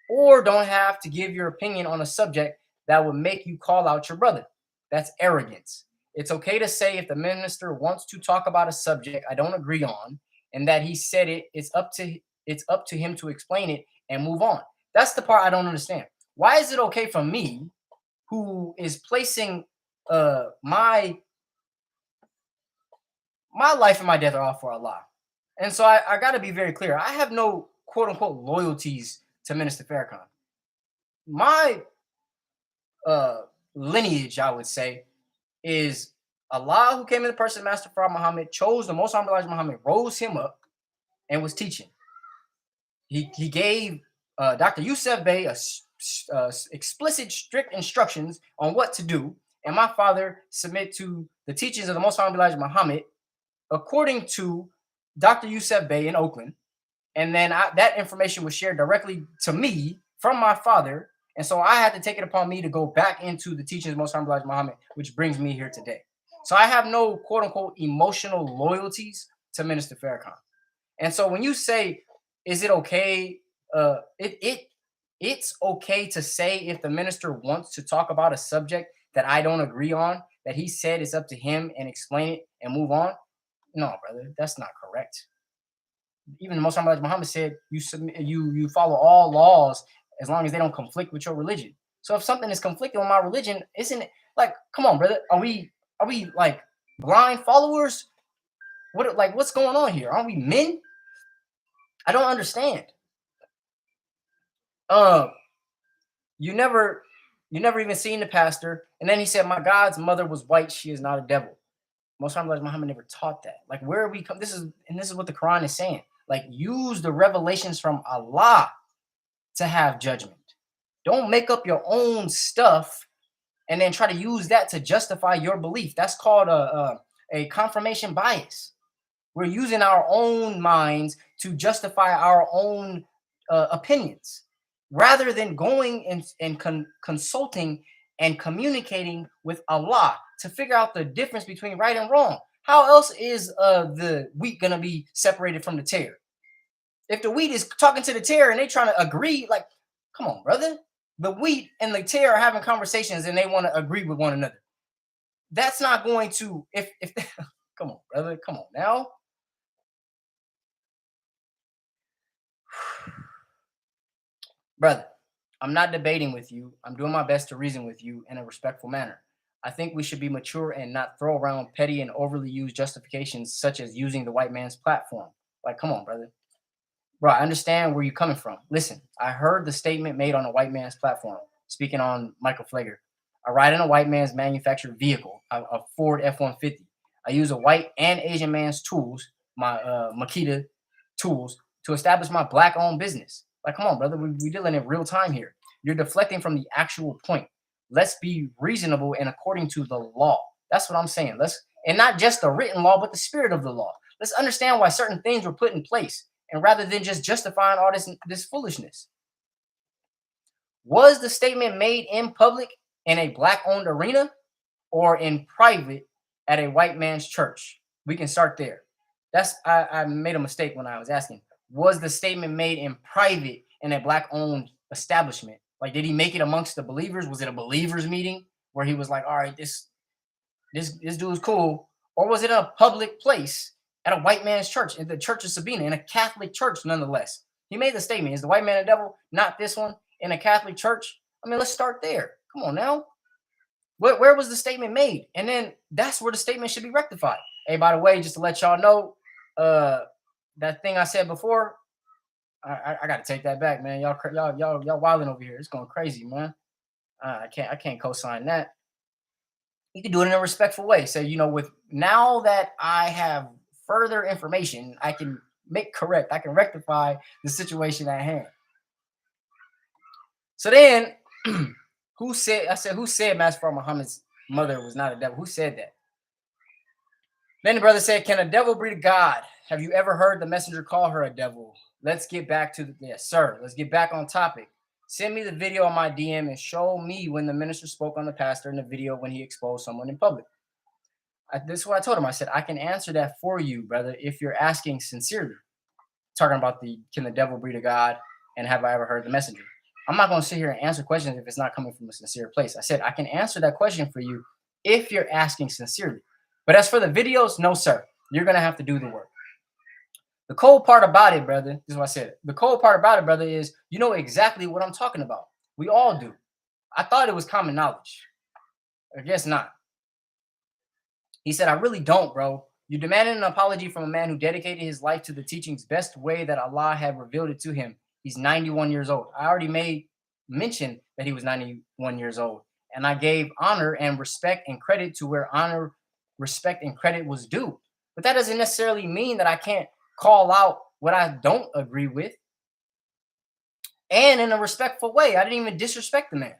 Speaker 1: or don't have to give your opinion on a subject that would make you call out your brother. That's arrogance. It's okay to say if the minister wants to talk about a subject I don't agree on and that he said it, it's up to him to explain it and move on. That's the part I don't understand. Why is it okay for me, who is placing my life and my death are all for Allah? And so I got to be very clear. I have no quote unquote loyalties to Minister Farrakhan. My lineage, I would say, is Allah, who came in the person of Master Farrakhan Muhammad, chose the Most Honorable Elijah Muhammad, rose him up, and was teaching. He gave Dr. Yusuf Bey explicit, strict instructions on what to do, and my father submit to the teachings of the Most Honorable Elijah Muhammad according to Dr. Yusuf Bey in Oakland. And then that information was shared directly to me from my father. And so I had to take it upon me to go back into the teachings of Most Honorable Elijah Muhammad, which brings me here today. So I have no quote unquote emotional loyalties to Minister Farrakhan. And so when you say, is it okay? It's okay to say if the minister wants to talk about a subject that I don't agree on, that he said it's up to him and explain it and move on. No, brother, that's not correct. Even the Most High Muhammad said you follow all laws as long as they don't conflict with your religion. So if something is conflicting with my religion, isn't it like, come on, brother? Are we like blind followers? What's going on here? Aren't we men? I don't understand. You never even seen the pastor, and then he said, "My God's mother was white; she is not a devil." Most Muhammad never taught that. Like, where we come, this is what the Quran is saying. Like, use the revelations from Allah to have judgment. Don't make up your own stuff and then try to use that to justify your belief. That's called a confirmation bias. We're using our own minds to justify our own opinions rather than going and consulting and communicating with Allah to figure out the difference between right and wrong. How else is the wheat going to be separated from the tare? If the wheat is talking to the tare and they trying to agree, like, come on, brother. The wheat and the tare are having conversations and they want to agree with one another. That's not going to, if come on, brother, come on now. Brother, I'm not debating with you. I'm doing my best to reason with you in a respectful manner. I think we should be mature and not throw around petty and overly used justifications such as using the white man's platform. Like, come on, brother. Bro, I understand where you're coming from. Listen, I heard the statement made on a white man's platform, speaking on Michael Flager. I ride in a white man's manufactured vehicle, a Ford F-150. I use a white and Asian man's tools, my Makita tools, to establish my black-owned business. Like, come on, brother, we're dealing in real time here. You're deflecting from the actual point. Let's be reasonable and according to the law. That's what I'm saying. And not just the written law, but the spirit of the law. Let's understand why certain things were put in place, and rather than just justifying all this foolishness. Was the statement made in public in a black-owned arena or in private at a white man's church? We can start there. I made a mistake when I was asking. Was the statement made in private in a black-owned establishment? Like, did he make it amongst the believers? Was it a believers meeting where he was like, all right, this dude's cool? Or was it a public place at a white man's church, in the Church of Sabina, in a Catholic church nonetheless? He made the statement, is the white man a devil? Not this one, in a Catholic church? I mean, let's start there. Come on now. Where was the statement made? And then that's where the statement should be rectified. Hey, by the way, just to let y'all know, that thing I said before, I got to take that back, man. Y'all wilding over here. It's going crazy, man. I can't co-sign that. You can do it in a respectful way. So, with now that I have further information, I can I can rectify the situation at hand. So then, who said Master Muhammad's mother was not a devil? Who said that? Then the brother said, can a devil breed a God? Have you ever heard the messenger call her a devil? Let's get back to yes, sir. Let's get back on topic. Send me the video on my DM and show me when the minister spoke on the pastor in the video when he exposed someone in public. This is what I told him. I said, I can answer that for you, brother, if you're asking sincerely. Talking about can the devil breed a God and have I ever heard the messenger? I'm not going to sit here and answer questions if it's not coming from a sincere place. I said, I can answer that question for you if you're asking sincerely. But as for the videos, no, sir. You're going to have to do the work. The cold part about it, brother, this is what I said. The cold part about it, brother, is you know exactly what I'm talking about. We all do. I thought it was common knowledge. I guess not. He said, I really don't, bro. You demanded an apology from a man who dedicated his life to the teachings best way that Allah had revealed it to him. He's 91 years old. I already made mention that he was 91 years old. And I gave honor and respect and credit to where honor respect and credit was due. But that doesn't necessarily mean that I can't call out what I don't agree with, and in a respectful way. I didn't even disrespect the man.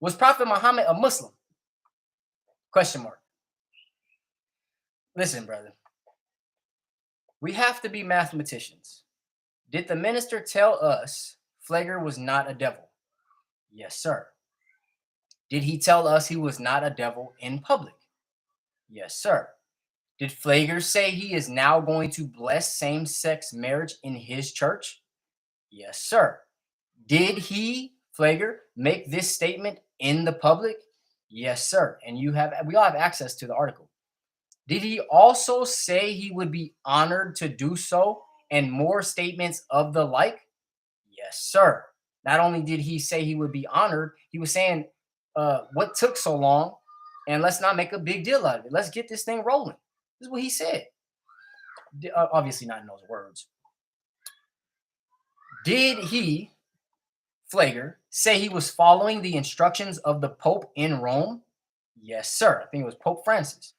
Speaker 1: Was Prophet Muhammad a Muslim? Question mark. Listen, brother, we have to be mathematicians. Did the minister tell us Flager was not a devil? Yes, sir. Did he tell us he was not a devil in public? Yes, sir. Did Flager say he is now going to bless same-sex marriage in his church? Yes, sir. Did he, Flager, make this statement in the public? Yes, sir. And we all have access to the article. Did he also say he would be honored to do so and more statements of the like? Yes, sir. Not only did he say he would be honored, he was saying, what took so long? And let's not make a big deal out of it. Let's get this thing rolling. This is what he said. Obviously, not in those words. Did he, Flager, say he was following the instructions of the Pope in Rome? Yes, sir. I think it was Pope Francis.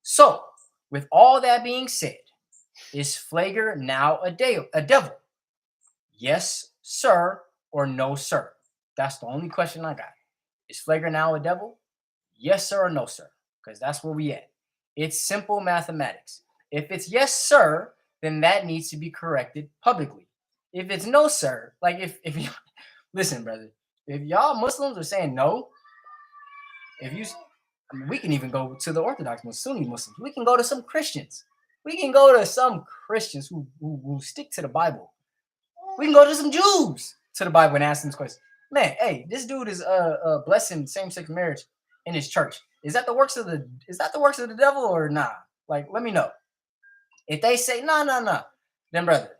Speaker 1: So, with all that being said, is Flager now a devil? Yes, sir, or no, sir? That's the only question I got. Is Flager now a devil? Yes, sir, or no, sir? Because that's where we at. It's simple mathematics. If it's yes, sir, then that needs to be corrected publicly. If it's no, sir, like if you listen, brother, if y'all Muslims are saying no, I mean, we can even go to the Orthodox Sunni Muslims. We can go to some Christians. We can go to some Christians who stick to the Bible. We can go to some Jews to the Bible and ask them this question. Man, hey, this dude is blessing same-sex marriage in his church. Is that the works of the devil or nah? Like, let me know. If they say no, then brother,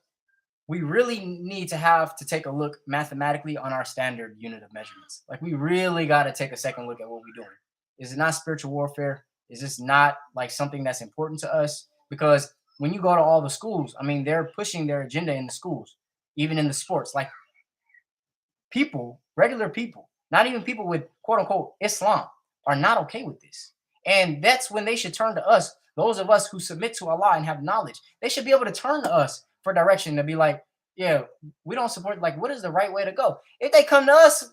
Speaker 1: we really need to take a look mathematically on our standard unit of measurements. Like, we really got to take a second look at what we're doing. Is it not spiritual warfare? Is this not like something that's important to us? Because when you go to all the schools, I mean, they're pushing their agenda in the schools, even in the sports. Like, people, regular people, not even people with quote unquote Islam, are not okay with this. And that's when they should turn to us, those of us who submit to Allah and have knowledge. They should be able to turn to us for direction to be like, yeah, we don't support, like, what is the right way to go? If they come to us,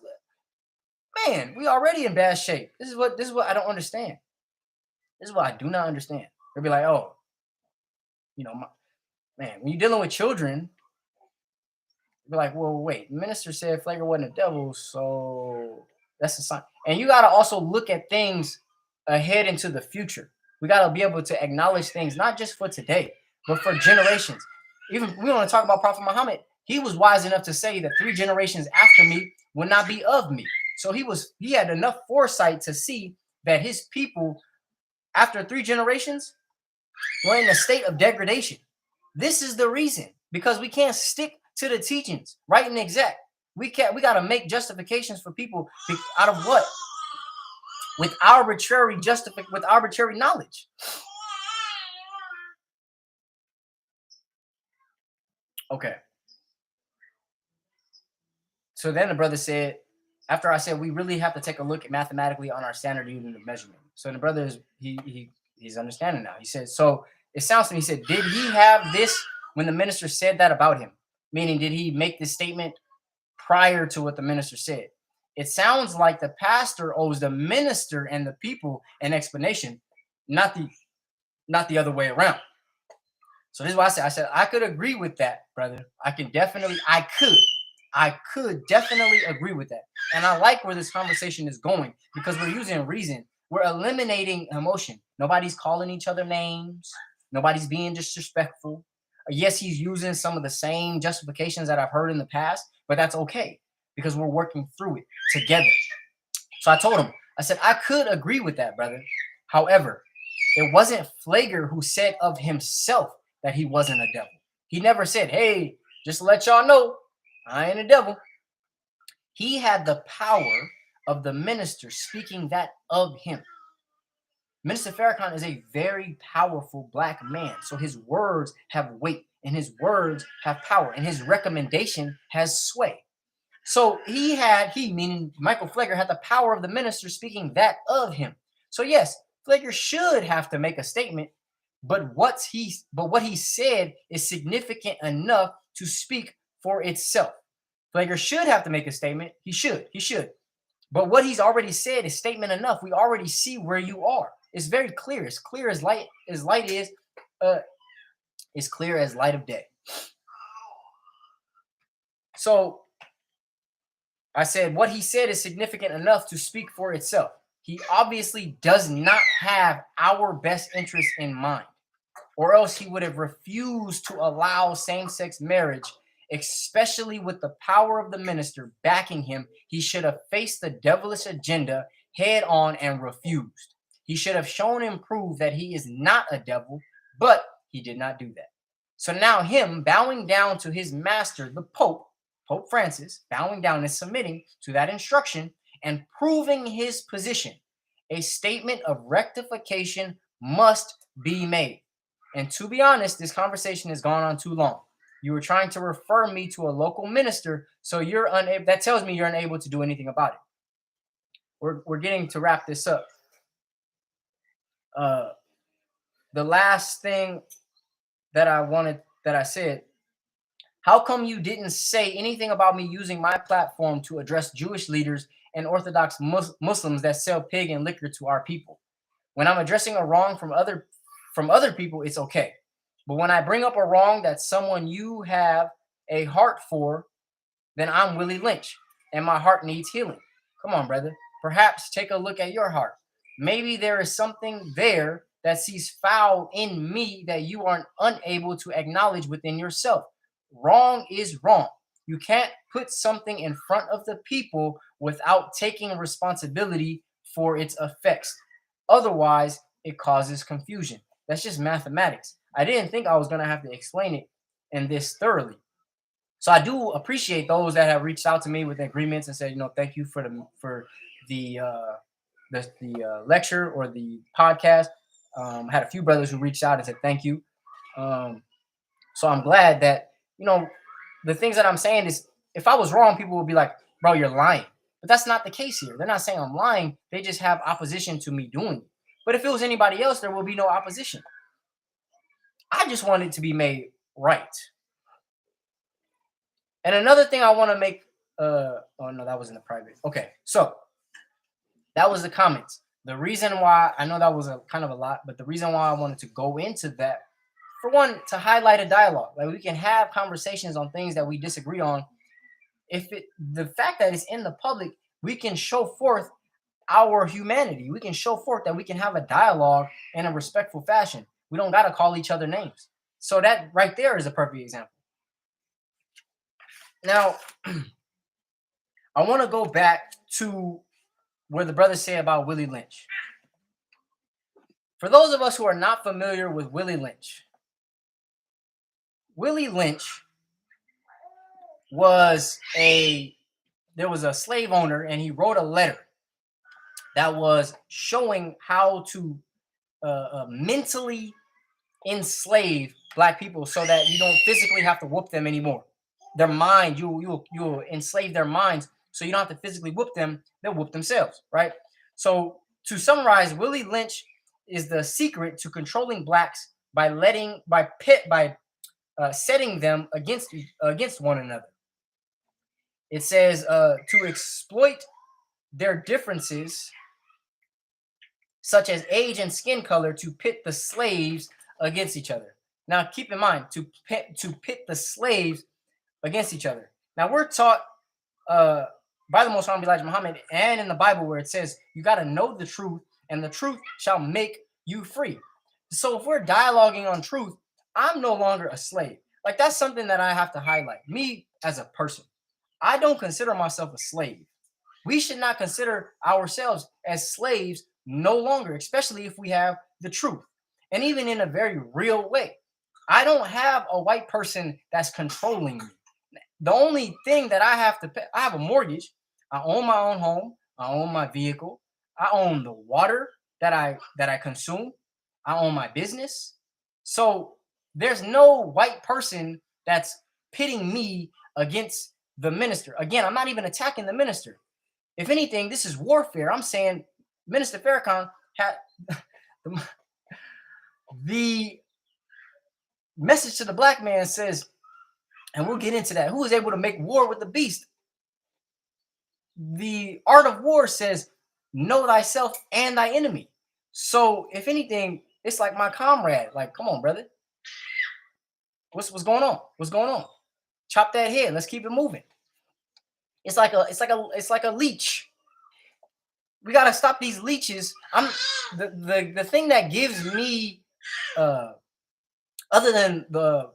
Speaker 1: man, we already in bad shape. This is what I don't understand. This is what I do not understand. They'll be like, oh, man, when you're dealing with children, be like, well, wait, the minister said Flager wasn't a devil, so that's a sign. And you got to also look at things ahead into the future. We got to be able to acknowledge things, not just for today, but for generations. Even we want to talk about Prophet Muhammad. He was wise enough to say that 3 generations after me will not be of me. So he had enough foresight to see that his people, after 3 generations, were in a state of degradation. This is the reason, because we can't stick to the teachings, right and exact. We got to make justifications for people out of what? With arbitrary knowledge. Okay. So then the brother said, after I said we really have to take a look at mathematically on our standard unit of measurement. So the brother is he's understanding now. He said, so it sounds to me, he said, did he have this when the minister said that about him? Meaning, did he make this statement prior to what the minister said? It sounds like the pastor owes the minister and the people an explanation, not the other way around. So this is what I said I could agree with that, brother. I could definitely agree with that. And I like where this conversation is going, because we're using reason. We're eliminating emotion. Nobody's calling each other names. Nobody's being disrespectful. Yes, he's using some of the same justifications that I've heard in the past, but that's okay, because we're working through it together. So I told him, I said, I could agree with that, brother. However, it wasn't Flager who said of himself that he wasn't a devil. He never said, hey, just to let y'all know, I ain't a devil. He had the power of the minister speaking that of him. Minister Farrakhan is a very powerful black man. So his words have weight, and his words have power, and his recommendation has sway. So he meaning Michael Flager, had the power of the minister speaking that of him. So yes, Flager should have to make a statement, but what he said is significant enough to speak for itself. Flager should have to make a statement. He should. But what he's already said is statement enough. We already see where you are. It's very clear. It's clear as light is. It's clear as light of day. So I said what he said is significant enough to speak for itself. He obviously does not have our best interest in mind, or else he would have refused to allow same-sex marriage, especially with the power of the minister backing him. He should have faced the devilish agenda head on and refused. He should have shown and proved that he is not a devil, but he did not do that. So now him bowing down to his master, the Pope Francis, bowing down and submitting to that instruction and proving his position, a statement of rectification must be made. And to be honest, this conversation has gone on too long. You were trying to refer me to a local minister, so you're unable. That tells me you're unable to do anything about it. We're getting to wrap this up. The last thing that I said, how come you didn't say anything about me using my platform to address Jewish leaders and Orthodox Muslims that sell pig and liquor to our people? When I'm addressing a wrong from other people, it's okay. But when I bring up a wrong that someone you have a heart for, then I'm Willie Lynch and my heart needs healing. Come on, brother. Perhaps take a look at your heart. Maybe there is something there that sees foul in me that you are unable to acknowledge within yourself. Wrong is wrong. You can't put something in front of the people without taking responsibility for its effects. Otherwise, it causes confusion. That's just mathematics. I didn't think I was going to have to explain it in this thoroughly. So I do appreciate those that have reached out to me with agreements and said, thank you for the lecture or the podcast. I had a few brothers who reached out and said thank you. So I'm glad that the things that I'm saying is, if I was wrong, people would be like, bro, you're lying. But that's not the case here. They're not saying I'm lying. They just have opposition to me doing it. But if it was anybody else, there will be no opposition. I just want it to be made right. And another thing I want to make, oh no, that was in the private. Okay, so that was the comments. The reason why, I know that was kind of a lot, but the reason why I wanted to go into that, for one, to highlight a dialogue. Like, we can have conversations on things that we disagree on. The fact that it's in the public, we can show forth our humanity. We can show forth that we can have a dialogue in a respectful fashion. We don't got to call each other names. So that right there is a perfect example. Now, I want to go back to where the brothers say about Willie Lynch. For those of us who are not familiar with Willie Lynch was a slave owner, and he wrote a letter that was showing how to mentally enslave Black people so that you don't physically have to whoop them anymore. Their mind, you'll enslave their minds so you don't have to physically whoop them. They'll whoop themselves, right? So to summarize, Willie Lynch is the secret to controlling Blacks by setting them against one another. It says to exploit their differences, such as age and skin color, to pit the slaves against each other. Now, keep in mind, to pit the slaves against each other. Now, we're taught by the Most High Elijah Muhammad and in the Bible, where it says you got to know the truth, and the truth shall make you free. So if we're dialoguing on truth, I'm no longer a slave. Like, that's something that I have to highlight. Me as a person, I don't consider myself a slave. We should not consider ourselves as slaves no longer, especially if we have the truth. And even in a very real way, I don't have a white person that's controlling me. The only thing that I have to pay, I have a mortgage. I own my own home. I own my vehicle. I own the water that I consume. I own my business. So there's no white person that's pitting me against the minister. Again, I'm not even attacking the minister. If anything, this is warfare. I'm saying Minister Farrakhan The message to the black man says, and we'll get into that, who is able to make war with the beast? The art of war says, know thyself and thy enemy. So if anything, it's like my comrade. Like, come on, brother. What's going on? What's going on? Chop that head. Let's keep it moving. It's like a leech. We gotta stop these leeches. I'm the thing that gives me other than the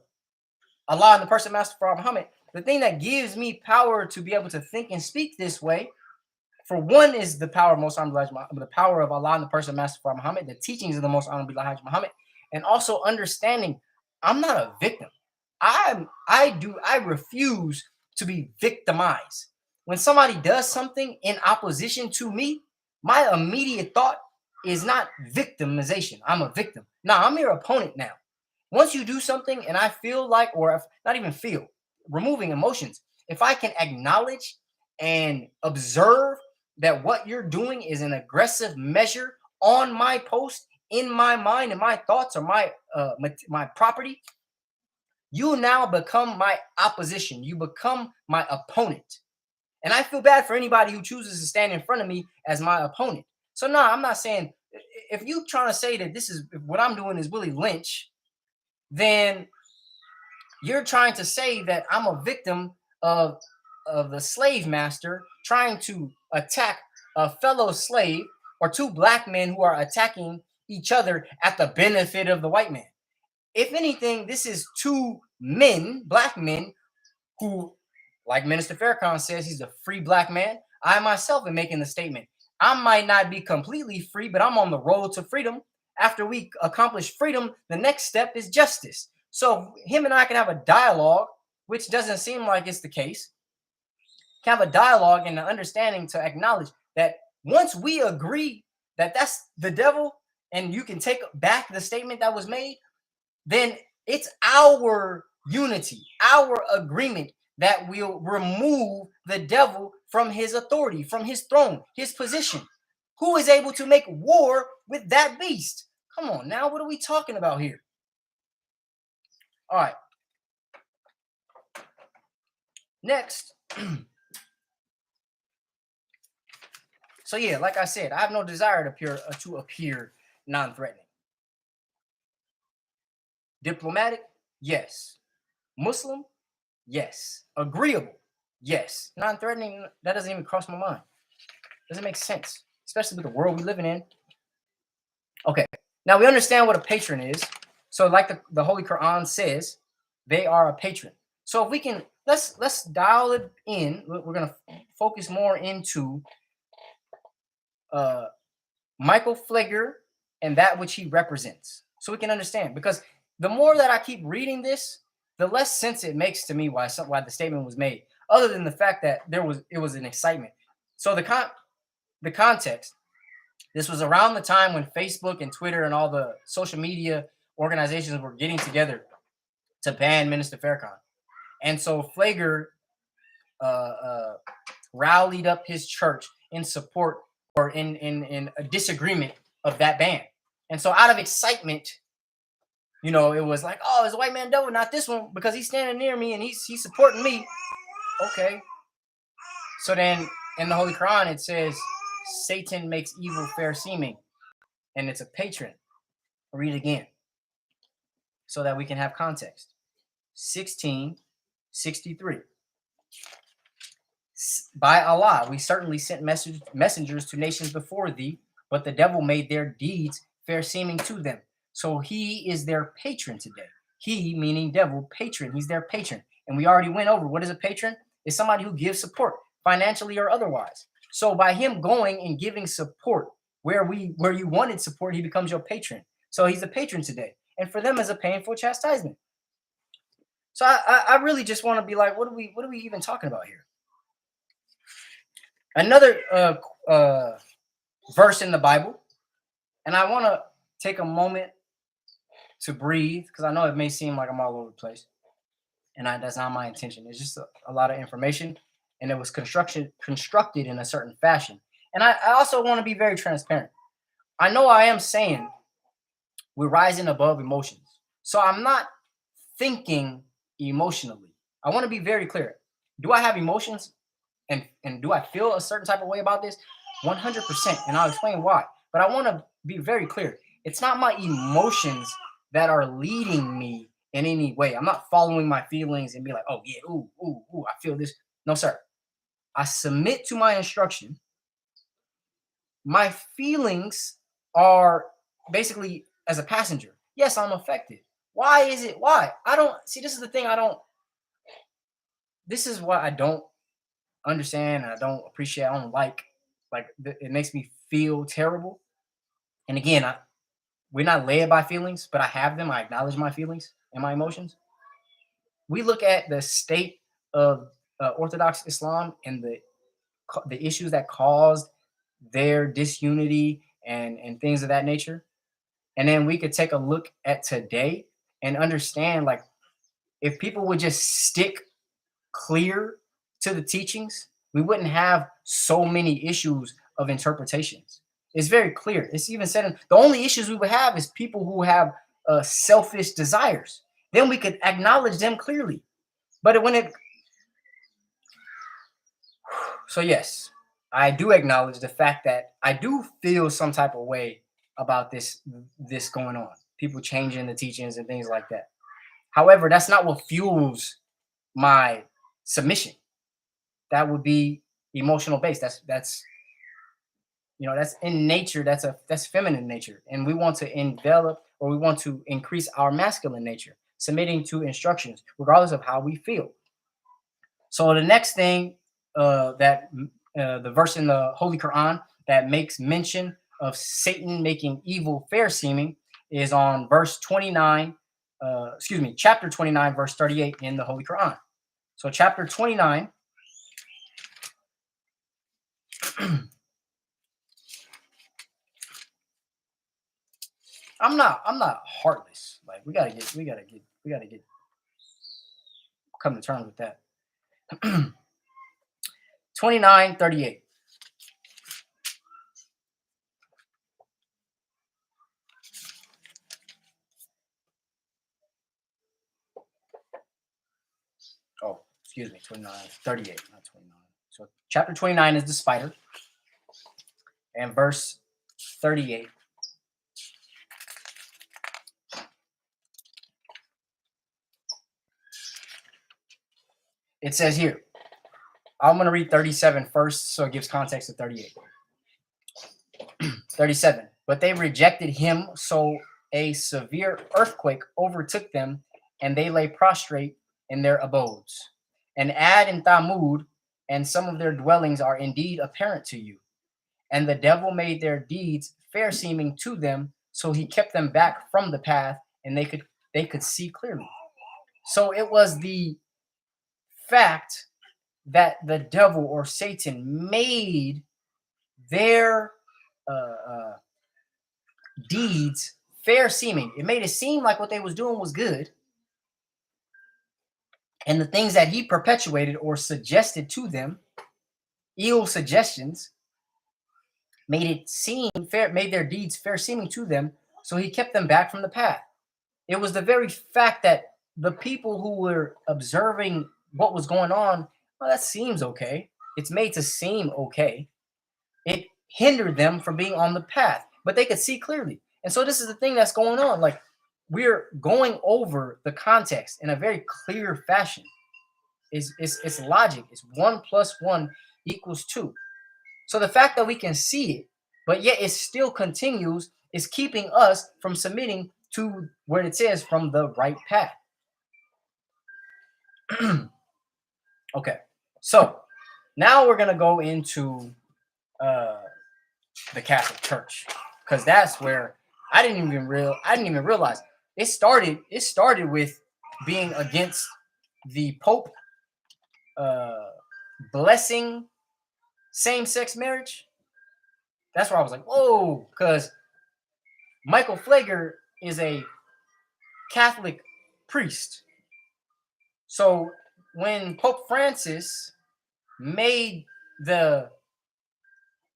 Speaker 1: Allah and the person Master Farrakhan Muhammad, the thing that gives me power to be able to think and speak this way, for one, is the power of the power of Allah and the person Master Farrakhan Muhammad, the teachings of the Most Honorable Elijah Muhammad, and also understanding I'm not a victim. I refuse to be victimized. When somebody does something in opposition to me, my immediate thought is not victimization. I'm a victim. Nah, I'm your opponent now. Once you do something and I feel like, or if not even feel, removing emotions, if I can acknowledge and observe that what you're doing is an aggressive measure on my post, in my mind and my thoughts, or my property, you now become my opposition. You become my opponent. And I feel bad for anybody who chooses to stand in front of me as my opponent. So no, I'm not saying, if you trying to say that this is what I'm doing is Willie Lynch, then you're trying to say that I'm a victim of the slave master trying to attack a fellow slave, or two black men who are attacking each other at the benefit of the white man. If anything, this is two men, black men, who, like Minister Farrakhan says, he's a free black man. I myself am making the statement. I might not be completely free, but I'm on the road to freedom. After we accomplish freedom, the next step is justice. So him and I can have a dialogue, which doesn't seem like it's the case. Can have a dialogue and an understanding to acknowledge that once we agree that that's the devil, and you can take back the statement that was made, then it's our unity, our agreement that will remove the devil from his authority, from his throne, his position. Who is able to make war with that beast? Come on now, what are we talking about here? All right. Next. So yeah, like I said, I have no desire to appear non-threatening. Diplomatic, yes. Muslim, yes. Agreeable, yes. Non-threatening, that doesn't even cross my mind. Doesn't make sense, especially with the world we living in. Okay, now we understand what a patron is. So like the Holy Quran says, they are a patron. So if we can, let's dial it in. We're gonna focus more into Michael Pfleger and that which he represents, so we can understand. Because the more that I keep reading this, the less sense it makes to me why the statement was made, other than the fact that it was an excitement. So the context. This was around the time when Facebook and Twitter and all the social media organizations were getting together to ban Minister Farrakhan. And so Pfleger rallied up his church in support, or in a disagreement of that ban. And so out of excitement, it was like, oh, it's a white man devil, not this one, because he's standing near me and he's supporting me. Okay. So then in the Holy Quran, it says, Satan makes evil fair seeming, and it's a patron. I'll read it again so that we can have context. 1663. By Allah, we certainly sent messengers to nations before thee, but the devil made their deeds fair seeming to them. So he is their patron today. He, meaning devil, patron. He's their patron. And we already went over what is a patron. It's somebody who gives support, financially or otherwise. So by him going and giving support where you wanted support, he becomes your patron. So he's a patron today. And for them, is a painful chastisement. So I really just want to be like, what are we even talking about here? Another verse in the Bible, and I want to take a moment to breathe, because I know it may seem like I'm all over the place, and that's not my intention. It's just a lot of information, and it was constructed in a certain fashion. And I also want to be very transparent. I know I am saying We're rising above emotions. So I'm not thinking emotionally. I want to be very clear. Do I have emotions and do I feel a certain type of way about this? 100%. And I'll explain why. But I want to be very clear. It's not my emotions that are leading me in any way. I'm not following my feelings and be like, oh yeah, ooh, ooh, ooh, I feel this. No, sir. I submit to my instruction. My feelings are basically as a passenger. Yes, I'm affected. Why is it? Why? I don't see. This is the thing. This is what I don't understand. And I don't appreciate. I don't like. It makes me feel terrible. And again, we're not led by feelings, but I have them. I acknowledge my feelings and my emotions. We look at the state of Orthodox Islam and the issues that caused their disunity and things of that nature. And then we could take a look at today and understand, like, if people would just stick clear to the teachings, we wouldn't have so many issues of interpretations. It's very clear. It's even said the only issues we would have is people who have selfish desires. Then we could acknowledge them clearly. But when it So yes, I do acknowledge the fact that I do feel some type of way about this going on. People changing the teachings and things like that. However, that's not what fuels my submission. That would be emotional based. That's in nature. That's feminine nature, and we want to envelop or we want to increase our masculine nature, submitting to instructions regardless of how we feel. So the next thing that the verse in the Holy Quran that makes mention of Satan making evil fair seeming is on verse 29, chapter 29, verse 38 in the Holy Quran. So chapter 29, I'm not heartless. Like we gotta get come to terms with that. 29:38. Oh, excuse me, 29:38, not 29. So chapter 29 is the spider, and verse 38. It says here, I'm going to read 37 first, so it gives context to 38. 37. But they rejected him, so a severe earthquake overtook them, and they lay prostrate in their abodes. And Ad and Thamud and some of their dwellings are indeed apparent to you. And the devil made their deeds fair seeming to them, so he kept them back from the path, and they could see clearly. So it was the fact that the devil or Satan made their uh, deeds fair seeming. It made it seem like what they was doing was good, and the things that he perpetuated or suggested to them, ill suggestions, made it seem fair, made their deeds fair seeming to them, so he kept them back from the path. It was the very fact that the people who were observing what was going on, well, that seems okay. It's made to seem okay. It hindered them from being on the path, but they could see clearly. And so this is the thing that's going on. Like, we're going over the context in a very clear fashion. It's logic. It's 1 + 1 = 2. So the fact that we can see it, but yet it still continues, is keeping us from submitting to where it says from the right path. Okay, so now we're gonna go into uh, the Catholic Church, because that's where I didn't even realize it started. It started with being against the Pope uh, blessing same-sex marriage. That's where I was like, whoa, because Michael Flager is a Catholic priest. So when Pope Francis made the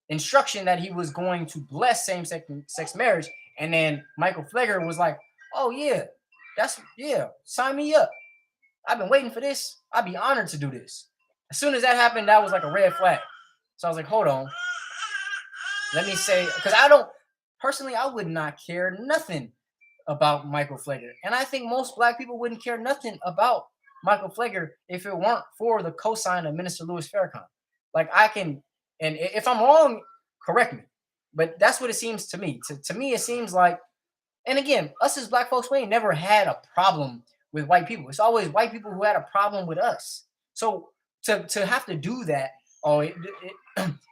Speaker 1: instruction that he was going to bless same-sex marriage, And then Michael Pfleger was like, oh yeah, sign me up. I've been waiting for this. I'd be honored to do this. As soon as that happened, that was like a red flag. So I was like, hold on. Let me say, because I don't personally, I would not care nothing about Michael Pfleger. And I think most black people wouldn't care nothing about Michael Pfleger if it weren't for the cosign of Minister Louis Farrakhan. Like I can, and if I'm wrong, correct me. But that's what it seems to me. To me, it seems like, and again, us as black folks, we ain't never had a problem with white people. It's always white people who had a problem with us. So to have to do that,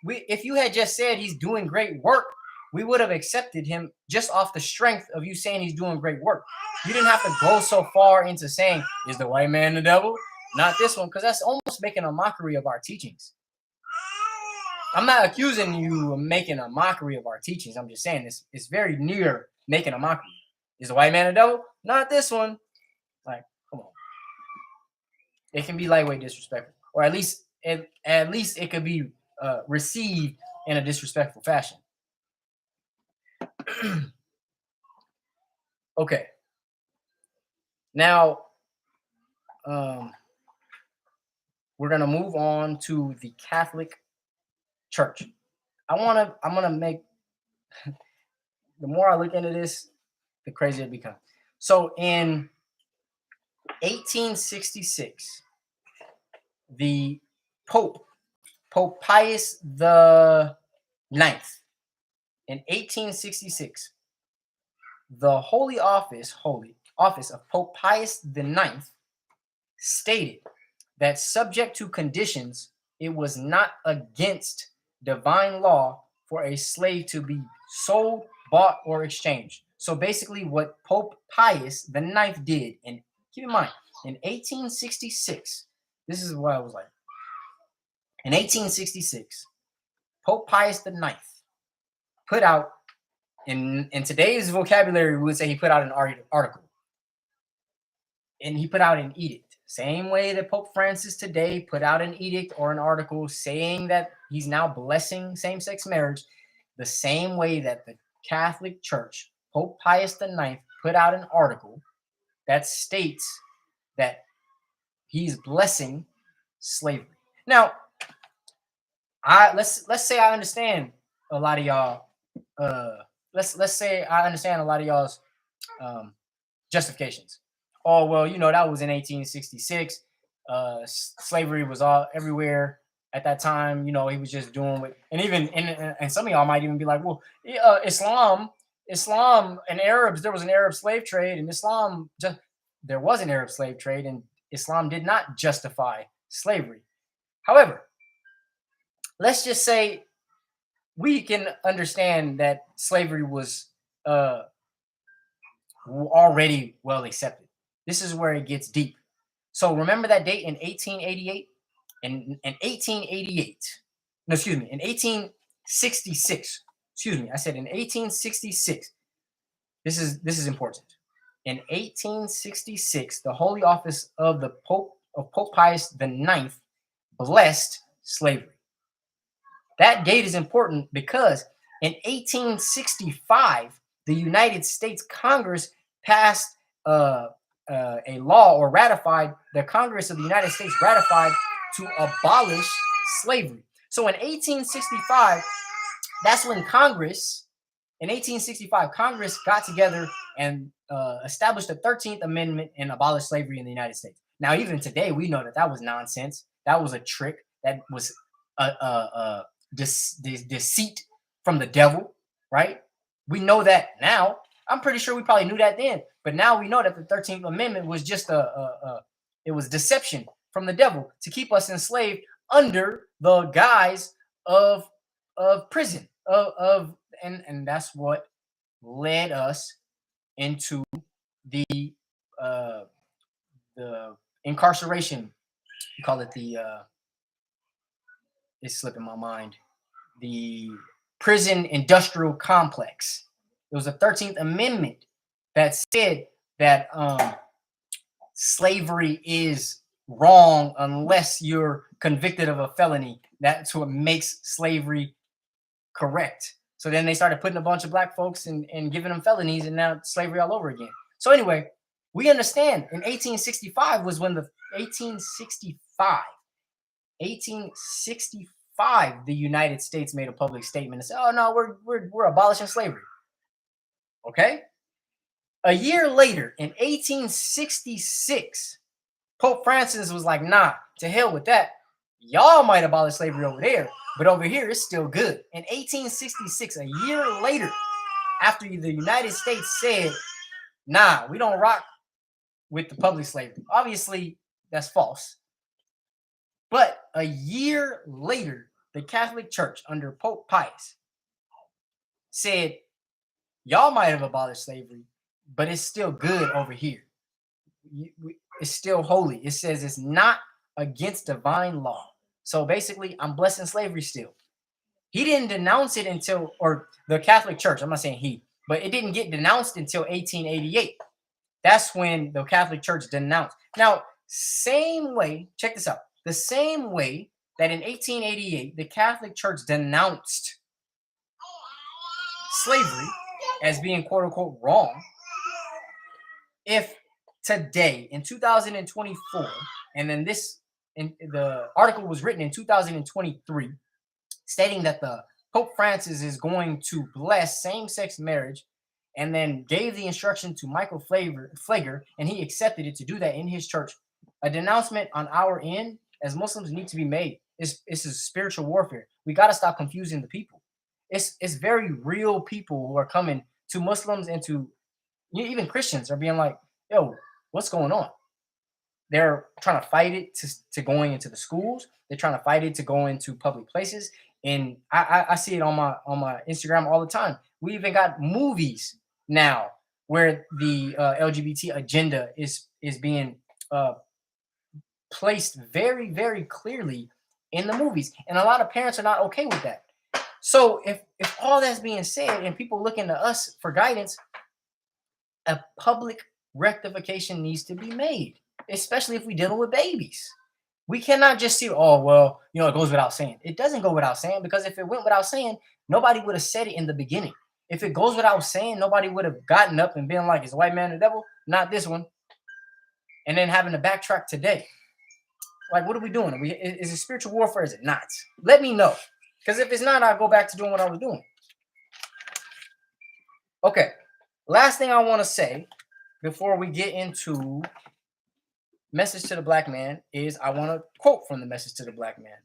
Speaker 1: if you had just said he's doing great work, we would have accepted him just off the strength of you saying he's doing great work. You didn't have to go so far into saying, is the white man the devil? Not this one, because that's almost making a mockery of our teachings. I'm not accusing you of making a mockery of our teachings. I'm just saying it's very near making a mockery. Is the white man the devil? Not this one. Like, come on. It can be lightweight disrespectful, or at least it could be received in a disrespectful fashion. Okay. Now, we're gonna move on to the Catholic Church. I'm gonna make the more I look into this, the crazier it becomes. So in 1866, the Pope Pius the Ninth, in 1866, the Holy Office of Pope Pius the Ninth stated that subject to conditions, it was not against divine law for a slave to be sold, bought, or exchanged. So basically what Pope Pius the Ninth did, and keep in mind, in 1866, this is what I was like. In 1866, Pope Pius the Ninth put out, in today's vocabulary, we would say he put out an article. And he put out an edict. Same way that Pope Francis today put out an edict or an article saying that he's now blessing same-sex marriage, the same way that the Catholic Church, Pope Pius the Ninth, put out an article that states that he's blessing slavery. Now, let's say I understand a lot of y'all. Let's say I understand a lot of y'all's justifications. Oh well, that was in 1866. Slavery was all everywhere at that time. He was just doing what, and even and some of y'all might even be like, well, Islam, and Arabs. There was an Arab slave trade, and there was an Arab slave trade, and Islam did not justify slavery. However, let's just say we can understand that slavery was already well accepted. This is where it gets deep. So remember that date in 1888? In 1888. No, excuse me, in 1866. Excuse me, I said in 1866. This is important. In 1866, the Holy Office of Pope Pius the Ninth blessed slavery. That date is important because in 1865, the United States Congress passed a law, or ratified, the Congress of the United States ratified to abolish slavery. So in 1865, that's when Congress got together and established the 13th Amendment and abolished slavery in the United States. Now, even today, we know that was nonsense. That was a trick. That was deceit from the devil, right? We know that now. I'm pretty sure we probably knew that then, but now we know that the 13th Amendment was just it was deception from the devil to keep us enslaved under the guise of prison, and that's what led us into the incarceration. You call it it's slipping my mind. The prison industrial complex. It was the 13th Amendment that said that slavery is wrong unless you're convicted of a felony. That's what makes slavery correct. So then they started putting a bunch of black folks and giving them felonies, and now slavery all over again. So anyway, we understand in 1865 was when the 1865 1865 the United States made a public statement and said, "Oh no, we're abolishing slavery." Okay, a year later in 1866, Pope Francis was like, "Nah, to hell with that. Y'all might abolish slavery over there, but over here it's still good." In 1866, a year later, after the United States said, "Nah, we don't rock with the public slavery." Obviously, that's false. But a year later, the Catholic Church under Pope Pius said, "Y'all might have abolished slavery, but it's still good over here. It's still holy." It says it's not against divine law. So basically, I'm blessing slavery still. He didn't denounce it until, or the Catholic Church, I'm not saying he, but it didn't get denounced until 1888. That's when the Catholic Church denounced. Now, same way, check this out. The same way that in 1888, the Catholic Church denounced slavery as being quote unquote wrong, if today in 2024, and then the article was written in 2023, stating that the Pope Francis is going to bless same-sex marriage, and then gave the instruction to Michael Flager, and he accepted it to do that in his church. A denouncement on our end as Muslims need to be made. It's a spiritual warfare. We got to stop confusing the people. It's very real people who are coming to Muslims and to even Christians are being like, "Yo, what's going on?" They're trying to fight it to going into the schools. They're trying to fight it to go into public places. And I see it on my Instagram all the time. We even got movies now where the LGBT agenda is being placed very, very clearly in the movies. And a lot of parents are not okay with that. So if all that's being said and people looking to us for guidance, a public rectification needs to be made, especially if we're dealing with babies. We cannot just see, "Oh, well, it goes without saying." It doesn't go without saying, because if it went without saying, nobody would have said it in the beginning. If it goes without saying, nobody would have gotten up and been like, "Is a white man the devil? Not this one." And then having to backtrack today. Like, what are we doing? Is it spiritual warfare? Is it not? Let me know. Because if it's not, I'll go back to doing what I was doing. Okay. Last thing I want to say before we get into Message to the Black Man is I want to quote from the Message to the Black Man.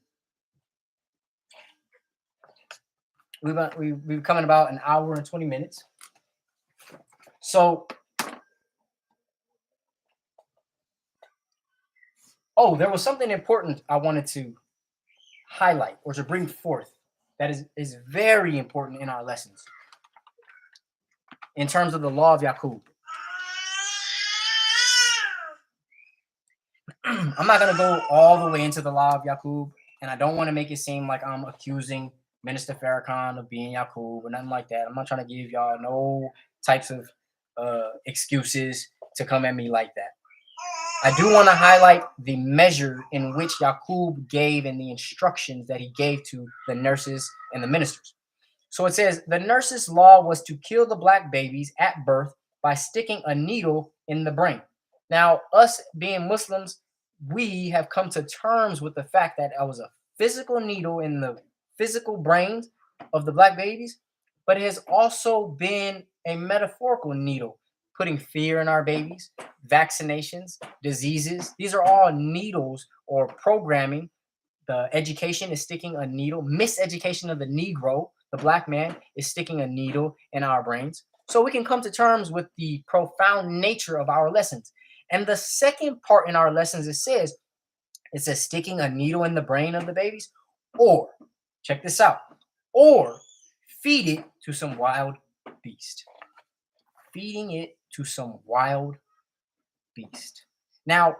Speaker 1: We've come in about an hour and 20 minutes. So, there was something important I wanted to highlight or to bring forth that is very important in our lessons in terms of the law of Yaqub. I'm not going to go all the way into the law of Yaqub, and I don't want to make it seem like I'm accusing Minister Farrakhan of being Yaqub or nothing like that. I'm not trying to give y'all no types of excuses to come at me like that. I do want to highlight the measure in which Yaqub gave and the instructions that he gave to the nurses and the ministers. So it says, the nurses' law was to kill the black babies at birth by sticking a needle in the brain. Now, us being Muslims, we have come to terms with the fact that it was a physical needle in the physical brains of the black babies, but it has also been a metaphorical needle, putting fear in our babies, vaccinations, diseases. These are all needles or programming. The education is sticking a needle. Miseducation of the Negro, the black man, is sticking a needle in our brains. So we can come to terms with the profound nature of our lessons. And the second part in our lessons, it says sticking a needle in the brain of the babies, or, check this out, or feed it to some wild beast. Feeding it to some wild beast. Now,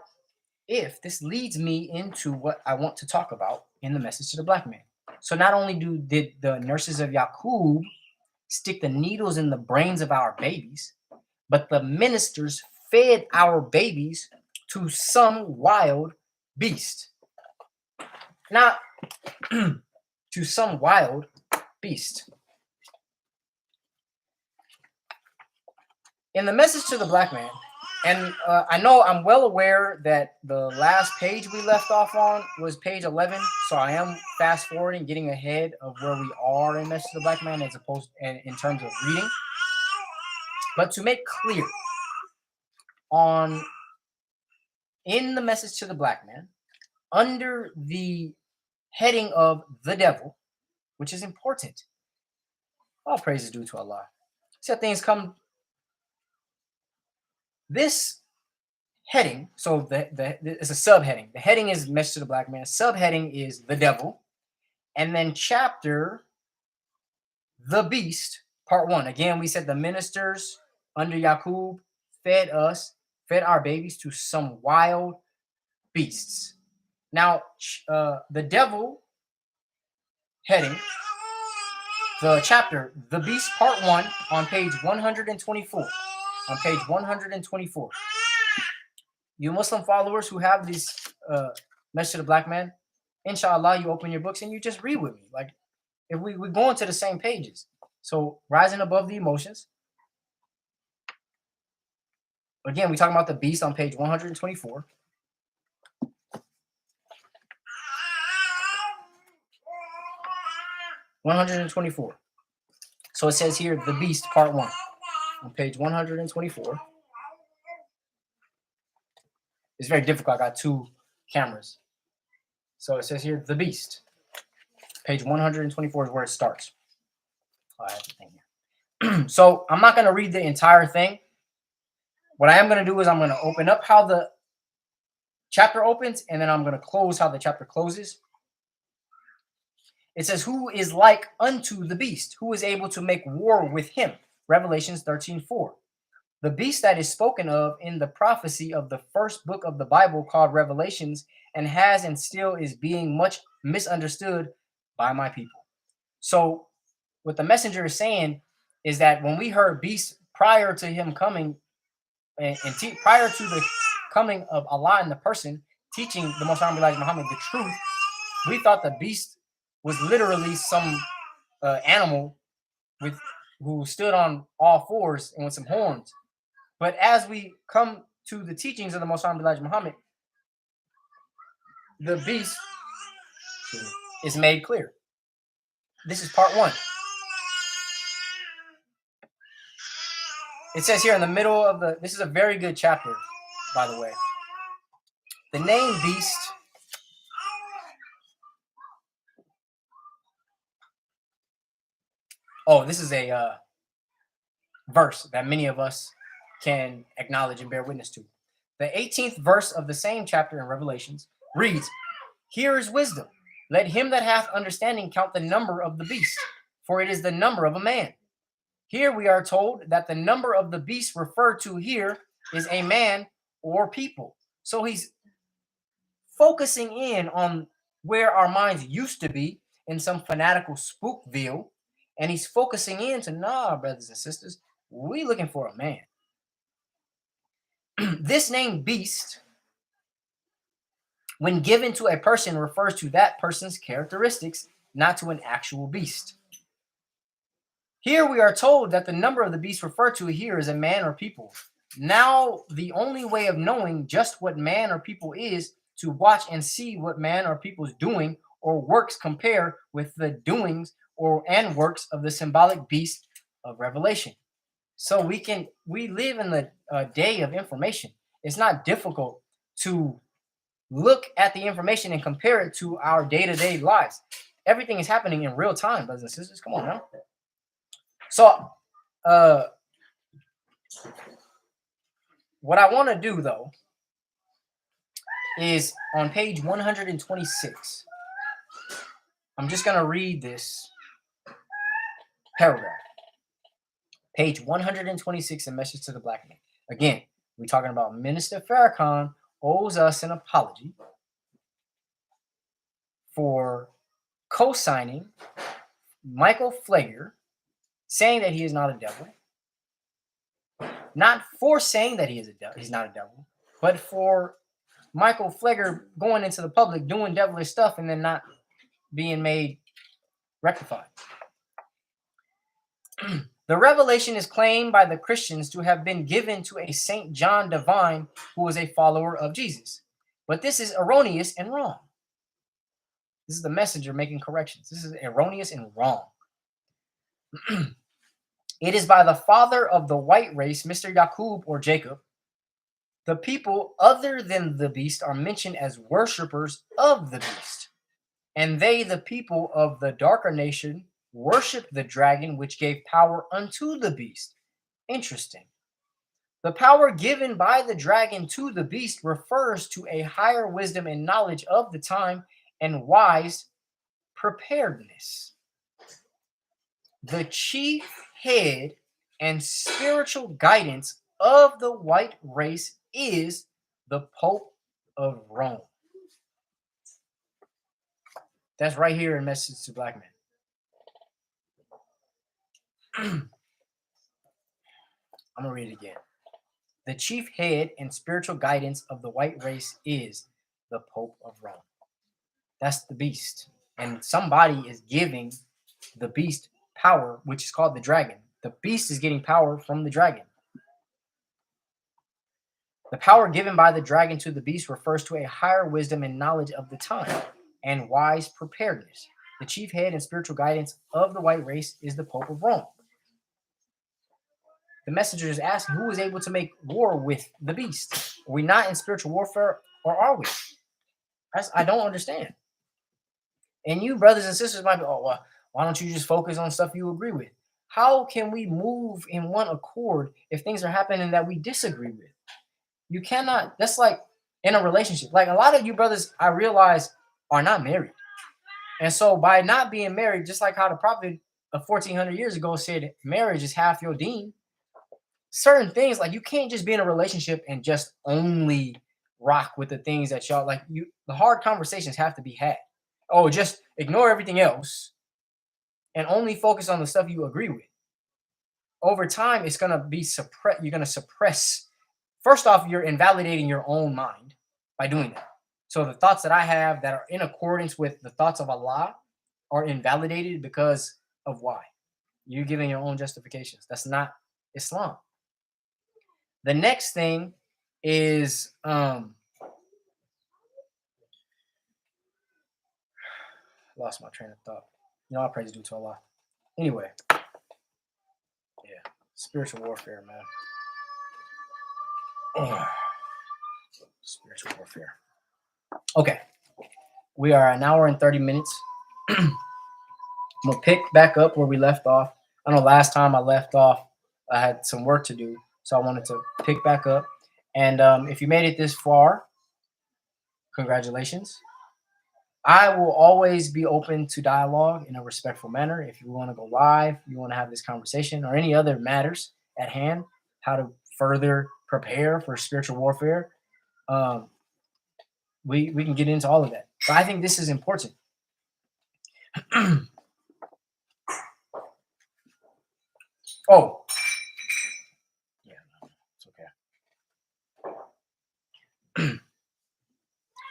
Speaker 1: if this leads me into what I want to talk about in the Message to the Black Man. So not only did the nurses of Yaqub stick the needles in the brains of our babies, but the ministers fed our babies to some wild beast. Now, to some wild beast. In the message to the black man, and I know I'm well aware that the last page we left off on was page 11, so I am fast forwarding, getting ahead of where we are in message to the black man as opposed in terms of reading. But to make clear, on in the message to the black man, under the heading of the devil, which is important, all praise is due to Allah. See how things come. This heading, so it's a subheading. The heading is message to the black man. Subheading is the devil, and then chapter the beast, part 1. Again, we said the ministers under Yaqub fed our babies to some wild beasts. Now, the devil heading, the chapter, the beast, part 1, on page 124. On page 124. You Muslim followers who have these message to the black man, inshallah, you open your books and you just read with me. Like, if we're going to the same pages. So, rising above the emotions. Again, we're talking about the beast on page 124. So it says here, the beast, part 1, on page 124. It's very difficult. I got 2 cameras. So it says here, the beast. Page 124 is where it starts. Oh, I have the thing here. So I'm not going to read the entire thing. What I am going to do is I'm going to open up how the chapter opens, and then I'm going to close how the chapter closes. It says, who is like unto the beast, who is able to make war with him? Revelations 13:4. The beast that is spoken of in the prophecy of the first book of the Bible called Revelations, and has and still is being much misunderstood by my people. So what the messenger is saying is that when we heard beast prior to him coming and prior to the coming of Allah in the person, teaching the Most Honorable Elijah Muhammad the truth, we thought the beast was literally some animal who stood on all fours and with some horns. But as we come to the teachings of the Most Honorable Elijah Muhammad, the beast is made clear. This is part 1. It says here in the middle of this is a very good chapter, by the way. The name beast this is a verse that many of us can acknowledge and bear witness to. The 18th verse of the same chapter in Revelations reads, here is wisdom. Let him that hath understanding count the number of the beast, for it is the number of a man. Here we are told that the number of the beast referred to here is a man or people. So he's focusing in on where our minds used to be in some fanatical spookville, and he's focusing in to, nah, brothers and sisters, we looking for a man. This name beast, when given to a person, refers to that person's characteristics, not to an actual beast. Here we are told that the number of the beast referred to here is a man or people. Now, the only way of knowing just what man or people is to watch and see what man or people is doing or works compare with the doings and works of the symbolic beast of Revelation. So we live in the day of information. It's not difficult to look at the information and compare it to our day-to-day lives. Everything is happening in real time, brothers and sisters. Come on now. So, what I want to do, though, is on page 126. I'm just going to read this paragraph. Page 126 in Message to the Black Man. Again, we're talking about Minister Farrakhan owes us an apology for co-signing Michael Flager saying that he is not a devil. Not for saying that he's not a devil, but for Michael Flager going into the public doing devilish stuff and then not being made rectified. The revelation is claimed by the Christians to have been given to a Saint John Divine who was a follower of Jesus. But this is erroneous and wrong. This is the messenger making corrections. This is erroneous and wrong. It is by the father of the white race, Mr. Yaqub or Jacob. The people other than the beast are mentioned as worshippers of the beast. And they, the people of the darker nation, worship the dragon which gave power unto the beast. Interesting. The power given by the dragon to the beast refers to a higher wisdom and knowledge of the time and wise preparedness. The chief head and spiritual guidance of the white race is the Pope of Rome. That's right here in Message to Black Men. I'm going to read it again. The chief head and spiritual guidance of the white race is the Pope of Rome. That's the beast. And somebody is giving the beast power, which is called the dragon. The beast is getting power from the dragon. The power given by the dragon to the beast refers to a higher wisdom and knowledge of the time and wise preparedness. The chief head and spiritual guidance of the white race is the Pope of Rome. The messenger is asking, who is able to make war with the beast? Are we not in spiritual warfare, or are we? I don't understand. And you, brothers and sisters, might be, oh, well, why don't you just focus on stuff you agree with? How can we move in one accord if things are happening that we disagree with? You cannot. That's like in a relationship. Like a lot of you brothers, I realize, are not married. And so by not being married, just like how the prophet of 1400 years ago said, marriage is half your deen. Certain things, like you can't just be in a relationship and just only rock with the things that y'all like. The hard conversations have to be had. Oh, just ignore everything else and only focus on the stuff you agree with. Over time, it's going to be suppressed. You're going to suppress. First off, you're invalidating your own mind by doing that. So the thoughts that I have that are in accordance with the thoughts of Allah are invalidated because of why? You're giving your own justifications. That's not Islam. The next thing is lost my train of thought. All praise due to Allah. Anyway, yeah, spiritual warfare, man. Spiritual warfare. Okay, we are an hour and 30 minutes. I'm gonna pick back up where we left off. I know last time I left off, I had some work to do, so I wanted to pick back up. And if you made it this far, congratulations. I will always be open to dialogue in a respectful manner. If you want to go live, you want to have this conversation or any other matters at hand, how to further prepare for spiritual warfare, we can get into all of that. But I think this is important. Oh, yeah, it's okay.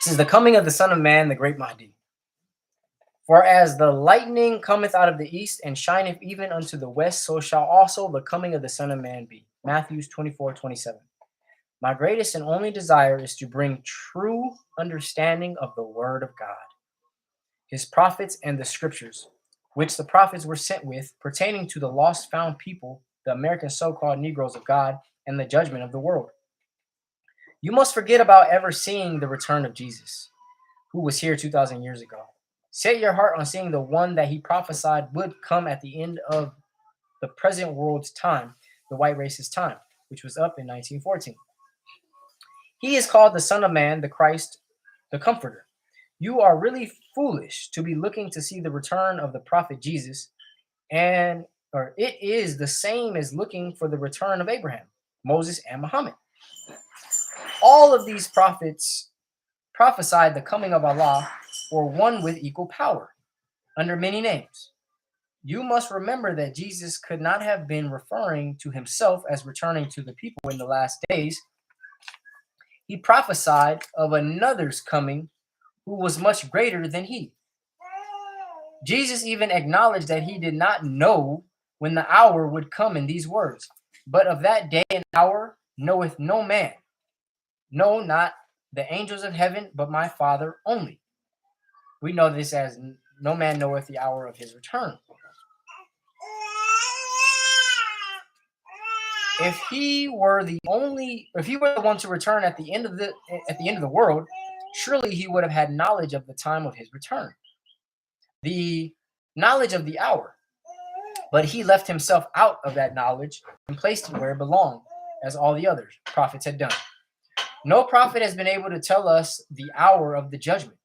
Speaker 1: This is the coming of the Son of Man, the great Mahdi. For as the lightning cometh out of the east and shineth even unto the west, so shall also the coming of the Son of Man be. Matthew 24:27. My greatest and only desire is to bring true understanding of the word of God, his prophets and the scriptures, which the prophets were sent with, pertaining to the lost found people, the American so-called Negroes of God, and the judgment of the world. You must forget about ever seeing the return of Jesus, who was here 2,000 years ago. Set your heart on seeing the one that he prophesied would come at the end of the present world's time, the white race's time, which was up in 1914. He is called the Son of Man, the Christ, the Comforter. You are really foolish to be looking to see the return of the prophet Jesus, or it is the same as looking for the return of Abraham, Moses, and Muhammad. All of these prophets prophesied the coming of Allah, or one with equal power, under many names. You must remember that Jesus could not have been referring to himself as returning to the people in the last days. He prophesied of another's coming who was much greater than he. Jesus even acknowledged that he did not know when the hour would come in these words, but of that day and hour knoweth no man, no, not the angels of heaven, but my Father only. We know this as no man knoweth the hour of his return. If he were the one to return at the end of the world, surely he would have had knowledge of the time of his return, the knowledge of the hour. But he left himself out of that knowledge and placed it where it belonged, as all the other prophets had done. No prophet has been able to tell us the hour of the judgment.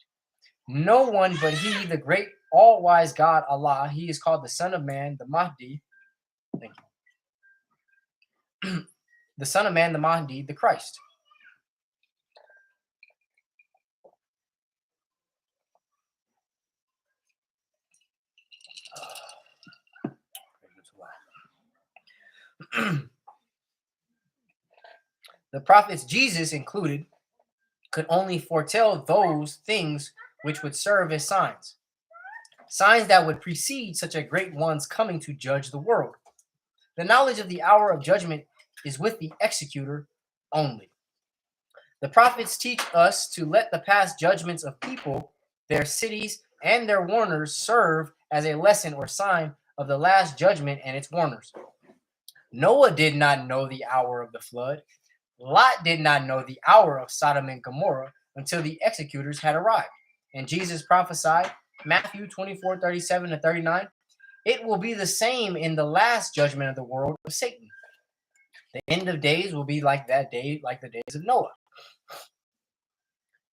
Speaker 1: No one but he, the great all-wise God, Allah. He is called the Son of Man, the Mahdi. Thank you. The Son of Man, the Mahdi, the Christ. The prophets, Jesus included, could only foretell those things which would serve as signs. Signs that would precede such a great one's coming to judge the world. The knowledge of the hour of judgment is with the executor only. The prophets teach us to let the past judgments of people, their cities, and their warners serve as a lesson or sign of the last judgment and its warners. Noah did not know the hour of the flood. Lot did not know the hour of Sodom and Gomorrah until the executors had arrived. And Jesus prophesied, Matthew 24:37-39, it will be the same in the last judgment of the world of Satan. The end of days will be like that day, like the days of Noah.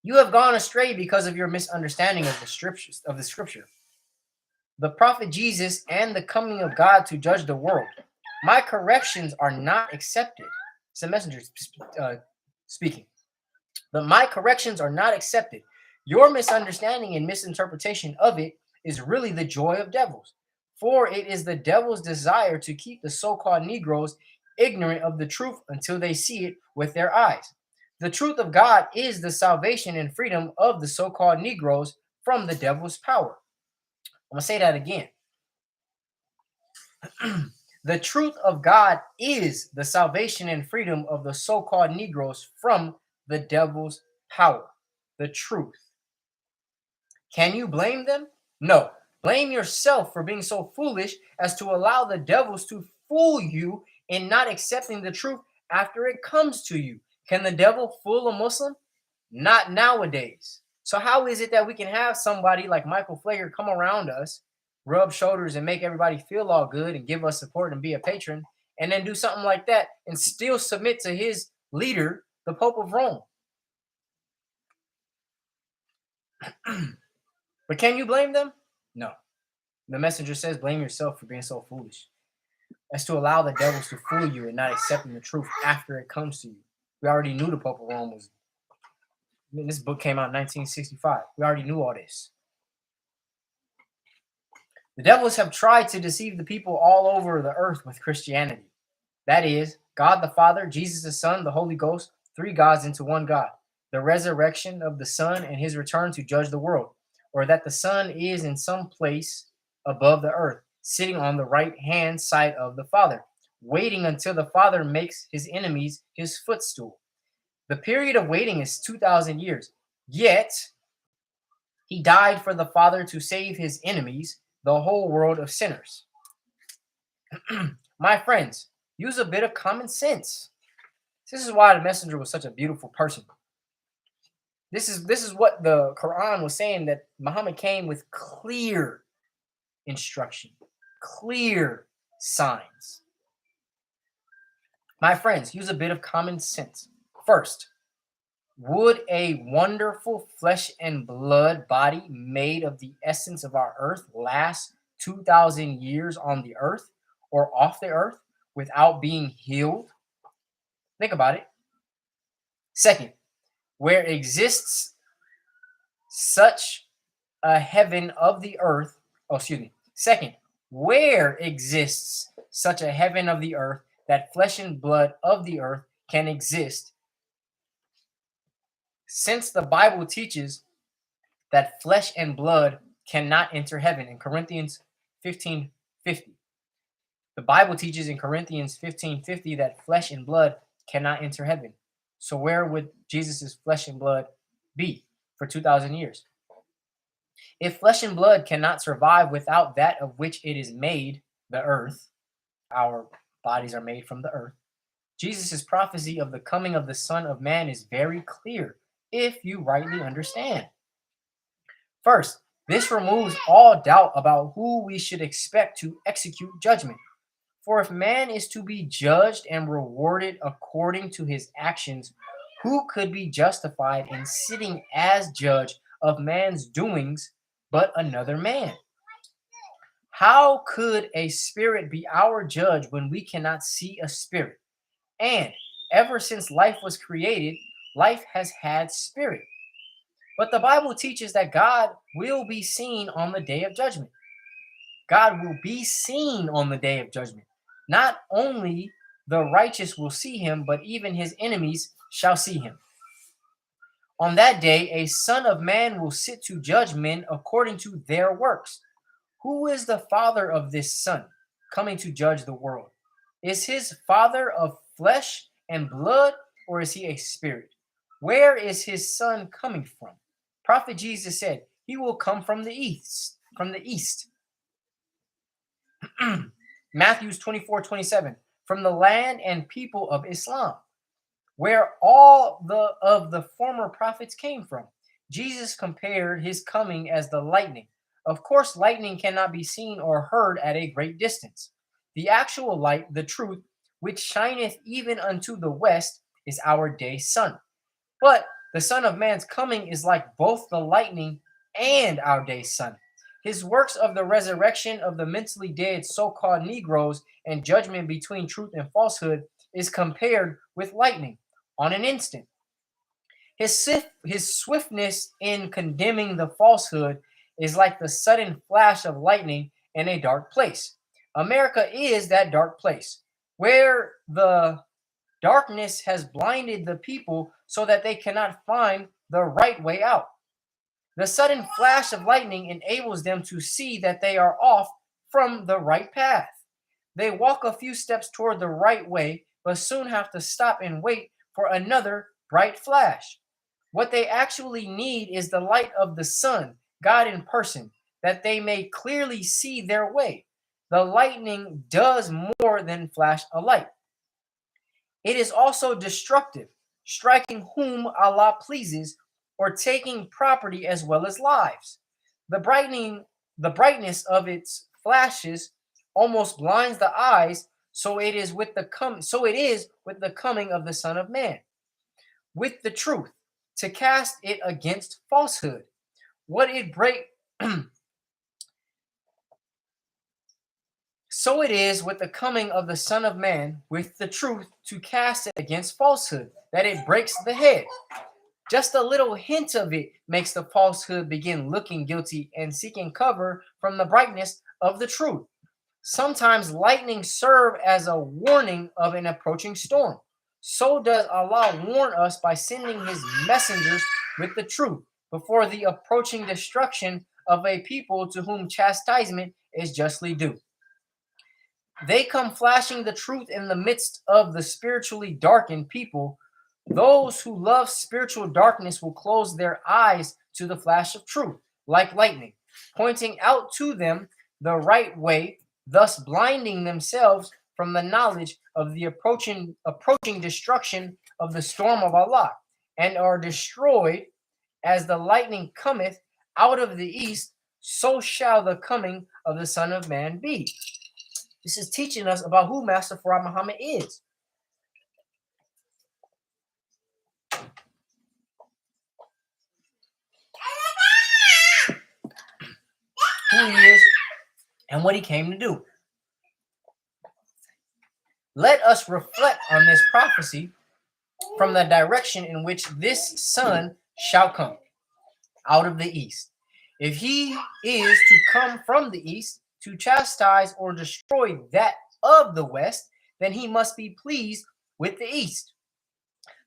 Speaker 1: You have gone astray because of your misunderstanding of the scriptures. The prophet Jesus and the coming of God to judge the world. My corrections are not accepted. It's the messenger speaking. But my corrections are not accepted. Your misunderstanding and misinterpretation of it is really the joy of devils. For it is the devil's desire to keep the so-called Negroes ignorant of the truth until they see it with their eyes. The truth of God is the salvation and freedom of the so-called Negroes from the devil's power. I'm going to say that again. The truth of God is the salvation and freedom of the so-called Negroes from the devil's power. The truth. Can you blame them? No. Blame yourself for being so foolish as to allow the devils to fool you in not accepting the truth after it comes to you. Can the devil fool a Muslim? Not nowadays. So how is it that we can have somebody like Michael Flager come around us, rub shoulders and make everybody feel all good and give us support and be a patron, and then do something like that and still submit to his leader, the Pope of Rome? But can you blame them? No. The messenger says, blame yourself for being so foolish as to allow the devils to fool you and not accepting the truth after it comes to you. We already knew the Pope of Rome was. This book came out in 1965. We already knew all this. The devils have tried to deceive the people all over the earth with Christianity. That is, God the Father, Jesus the Son, the Holy Ghost, three gods into one God. The resurrection of the Son and his return to judge the world. Or that the Son is in some place above the earth, sitting on the right-hand side of the Father, waiting until the Father makes his enemies his footstool. The period of waiting is 2,000 years. Yet, he died for the Father to save his enemies, the whole world of sinners. My friends, use a bit of common sense. This is why the messenger was such a beautiful person. This is what the Quran was saying, that Muhammad came with clear instruction, clear signs. My friends, use a bit of common sense. First, would a wonderful flesh and blood body made of the essence of our earth last 2,000 years on the earth or off the earth without being healed? Think about it. Second, where exists such a heaven of the earth, Second, where exists such a heaven of the earth that flesh and blood of the earth can exist, since the Bible teaches that flesh and blood cannot enter heaven in Corinthians 15:50.
Speaker 2: The Bible teaches in Corinthians 15:50 that flesh and blood cannot enter heaven. So where would Jesus' flesh and blood be for 2,000 years? If flesh and blood cannot survive without that of which it is made, the earth, our bodies are made from the earth, Jesus' prophecy of the coming of the Son of Man is very clear if you rightly understand. First, this removes all doubt about who we should expect to execute judgment. For if man is to be judged and rewarded according to his actions, who could be justified in sitting as judge of man's doings but another man? How could a spirit be our judge when we cannot see a spirit? And ever since life was created, life has had spirit. But the Bible teaches that God will be seen on the day of judgment. God will be seen on the day of judgment. Not only the righteous will see him, but even his enemies shall see him. On that day, a son of man will sit to judge men according to their works. Who is the father of this son coming to judge the world? Is his father of flesh and blood, or is he a spirit? Where is his son coming from? Prophet Jesus said, he will come from the east, Matthew 24:27, from the land and people of Islam, where all of the former prophets came from. Jesus compared his coming as the lightning. Of course, lightning cannot be seen or heard at a great distance. The actual light, the truth, which shineth even unto the west, is our day sun. But the Son of Man's coming is like both the lightning and our day sun. His works of the resurrection of the mentally dead so-called Negroes and judgment between truth and falsehood is compared with lightning on an instant. His swiftness in condemning the falsehood is like the sudden flash of lightning in a dark place. America is that dark place where the darkness has blinded the people so that they cannot find the right way out. The sudden flash of lightning enables them to see that they are off from the right path. They walk a few steps toward the right way, but soon have to stop and wait for another bright flash. What they actually need is the light of the sun, God in person, that they may clearly see their way. The lightning does more than flash a light. It is also destructive, striking whom Allah pleases, or taking property as well as lives. The brightness of its flashes almost blinds the eyes, so it is with the coming of the Son of Man, with the truth, to cast it against falsehood. What it break So it is with the coming of the Son of Man, with the truth to cast it against falsehood, that it breaks the head. Just a little hint of it makes the falsehood begin looking guilty and seeking cover from the brightness of the truth. Sometimes lightning serve as a warning of an approaching storm. So does Allah warn us by sending his messengers with the truth before the approaching destruction of a people to whom chastisement is justly due. They come flashing the truth in the midst of the spiritually darkened people. Those who love spiritual darkness will close their eyes to the flash of truth, like lightning, pointing out to them the right way, thus blinding themselves from the knowledge of the approaching destruction of the storm of Allah, and are destroyed as the lightning cometh out of the east, so shall the coming of the Son of Man be. This is teaching us about who Master Farad Muhammad is. Who he is and what he came to do. Let us reflect on this prophecy from the direction in which this son shall come, out of the east. If he is to come from the east to chastise or destroy that of the west, then he must be pleased with the east.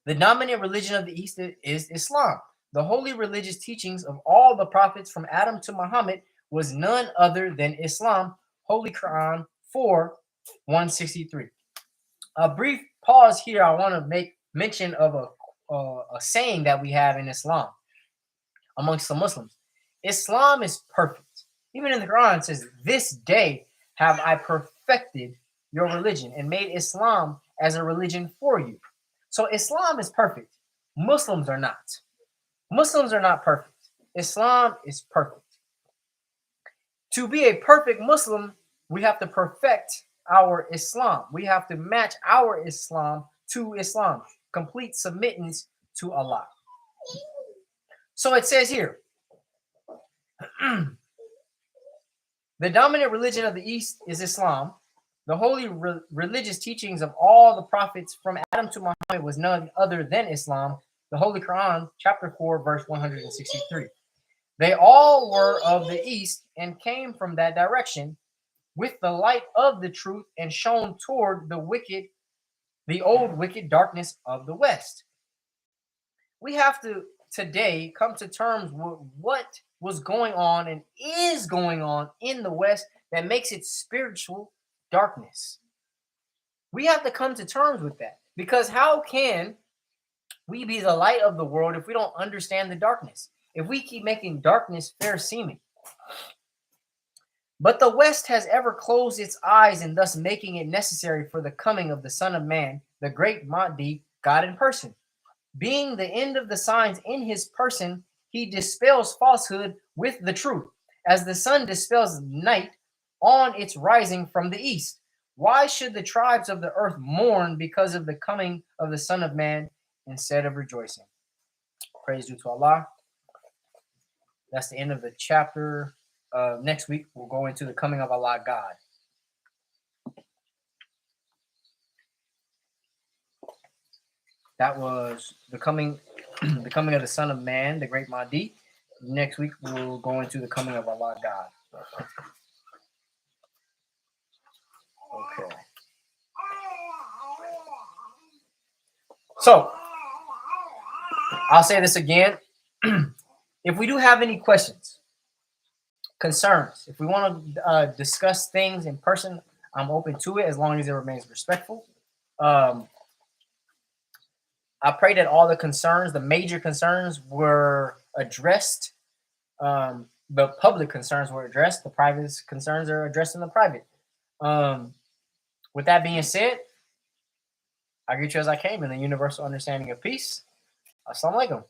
Speaker 2: The dominant religion of the east is Islam. The holy religious teachings of all the prophets from Adam to Muhammad was none other than Islam. Holy Quran 4 163. A brief pause here. I want to make mention of a saying that we have in Islam amongst the Muslims. Islam is perfect. Even in the Quran, it says, "This day have I perfected your religion and made Islam as a religion for you." So Islam is perfect. Muslims are not. Muslims are not perfect. Islam is perfect. To be a perfect Muslim, we have to perfect our Islam. We have to match our Islam to Islam. Complete submittance to Allah. So it says here, the dominant religion of the East is Islam. The holy religious teachings of all the prophets from Adam to Muhammad was none other than Islam. The Holy Quran, chapter 4, verse 163. They all were of the East and came from that direction with the light of the truth and shone toward the old wicked darkness of the West. We have to today come to terms with what was going on and is going on in the West that makes it spiritual darkness. We have to come to terms with that, because how can we be the light of the world if we don't understand the darkness? If we keep making darkness fair seeming. But the West has ever closed its eyes, and thus making it necessary for the coming of the Son of Man, the great Mahdi, God in person. Being the end of the signs in his person, he dispels falsehood with the truth, as the sun dispels night on its rising from the east. Why should the tribes of the earth mourn because of the coming of the Son of Man instead of rejoicing? Praise due to Allah. That's the end of the chapter. Next week, we'll go into the coming of Allah God. That was the coming of the Son of Man, the great Mahdi. Next week, we'll go into the coming of Allah God. Okay. So, I'll say this again. If we do have any questions, concerns, if we want to discuss things in person, I'm open to it as long as it remains respectful. I pray that all the concerns, the major concerns, were addressed. The public concerns were addressed. The private concerns are addressed in the private. With that being said, I greet you as I came in the universal understanding of peace. Assalamu alaikum.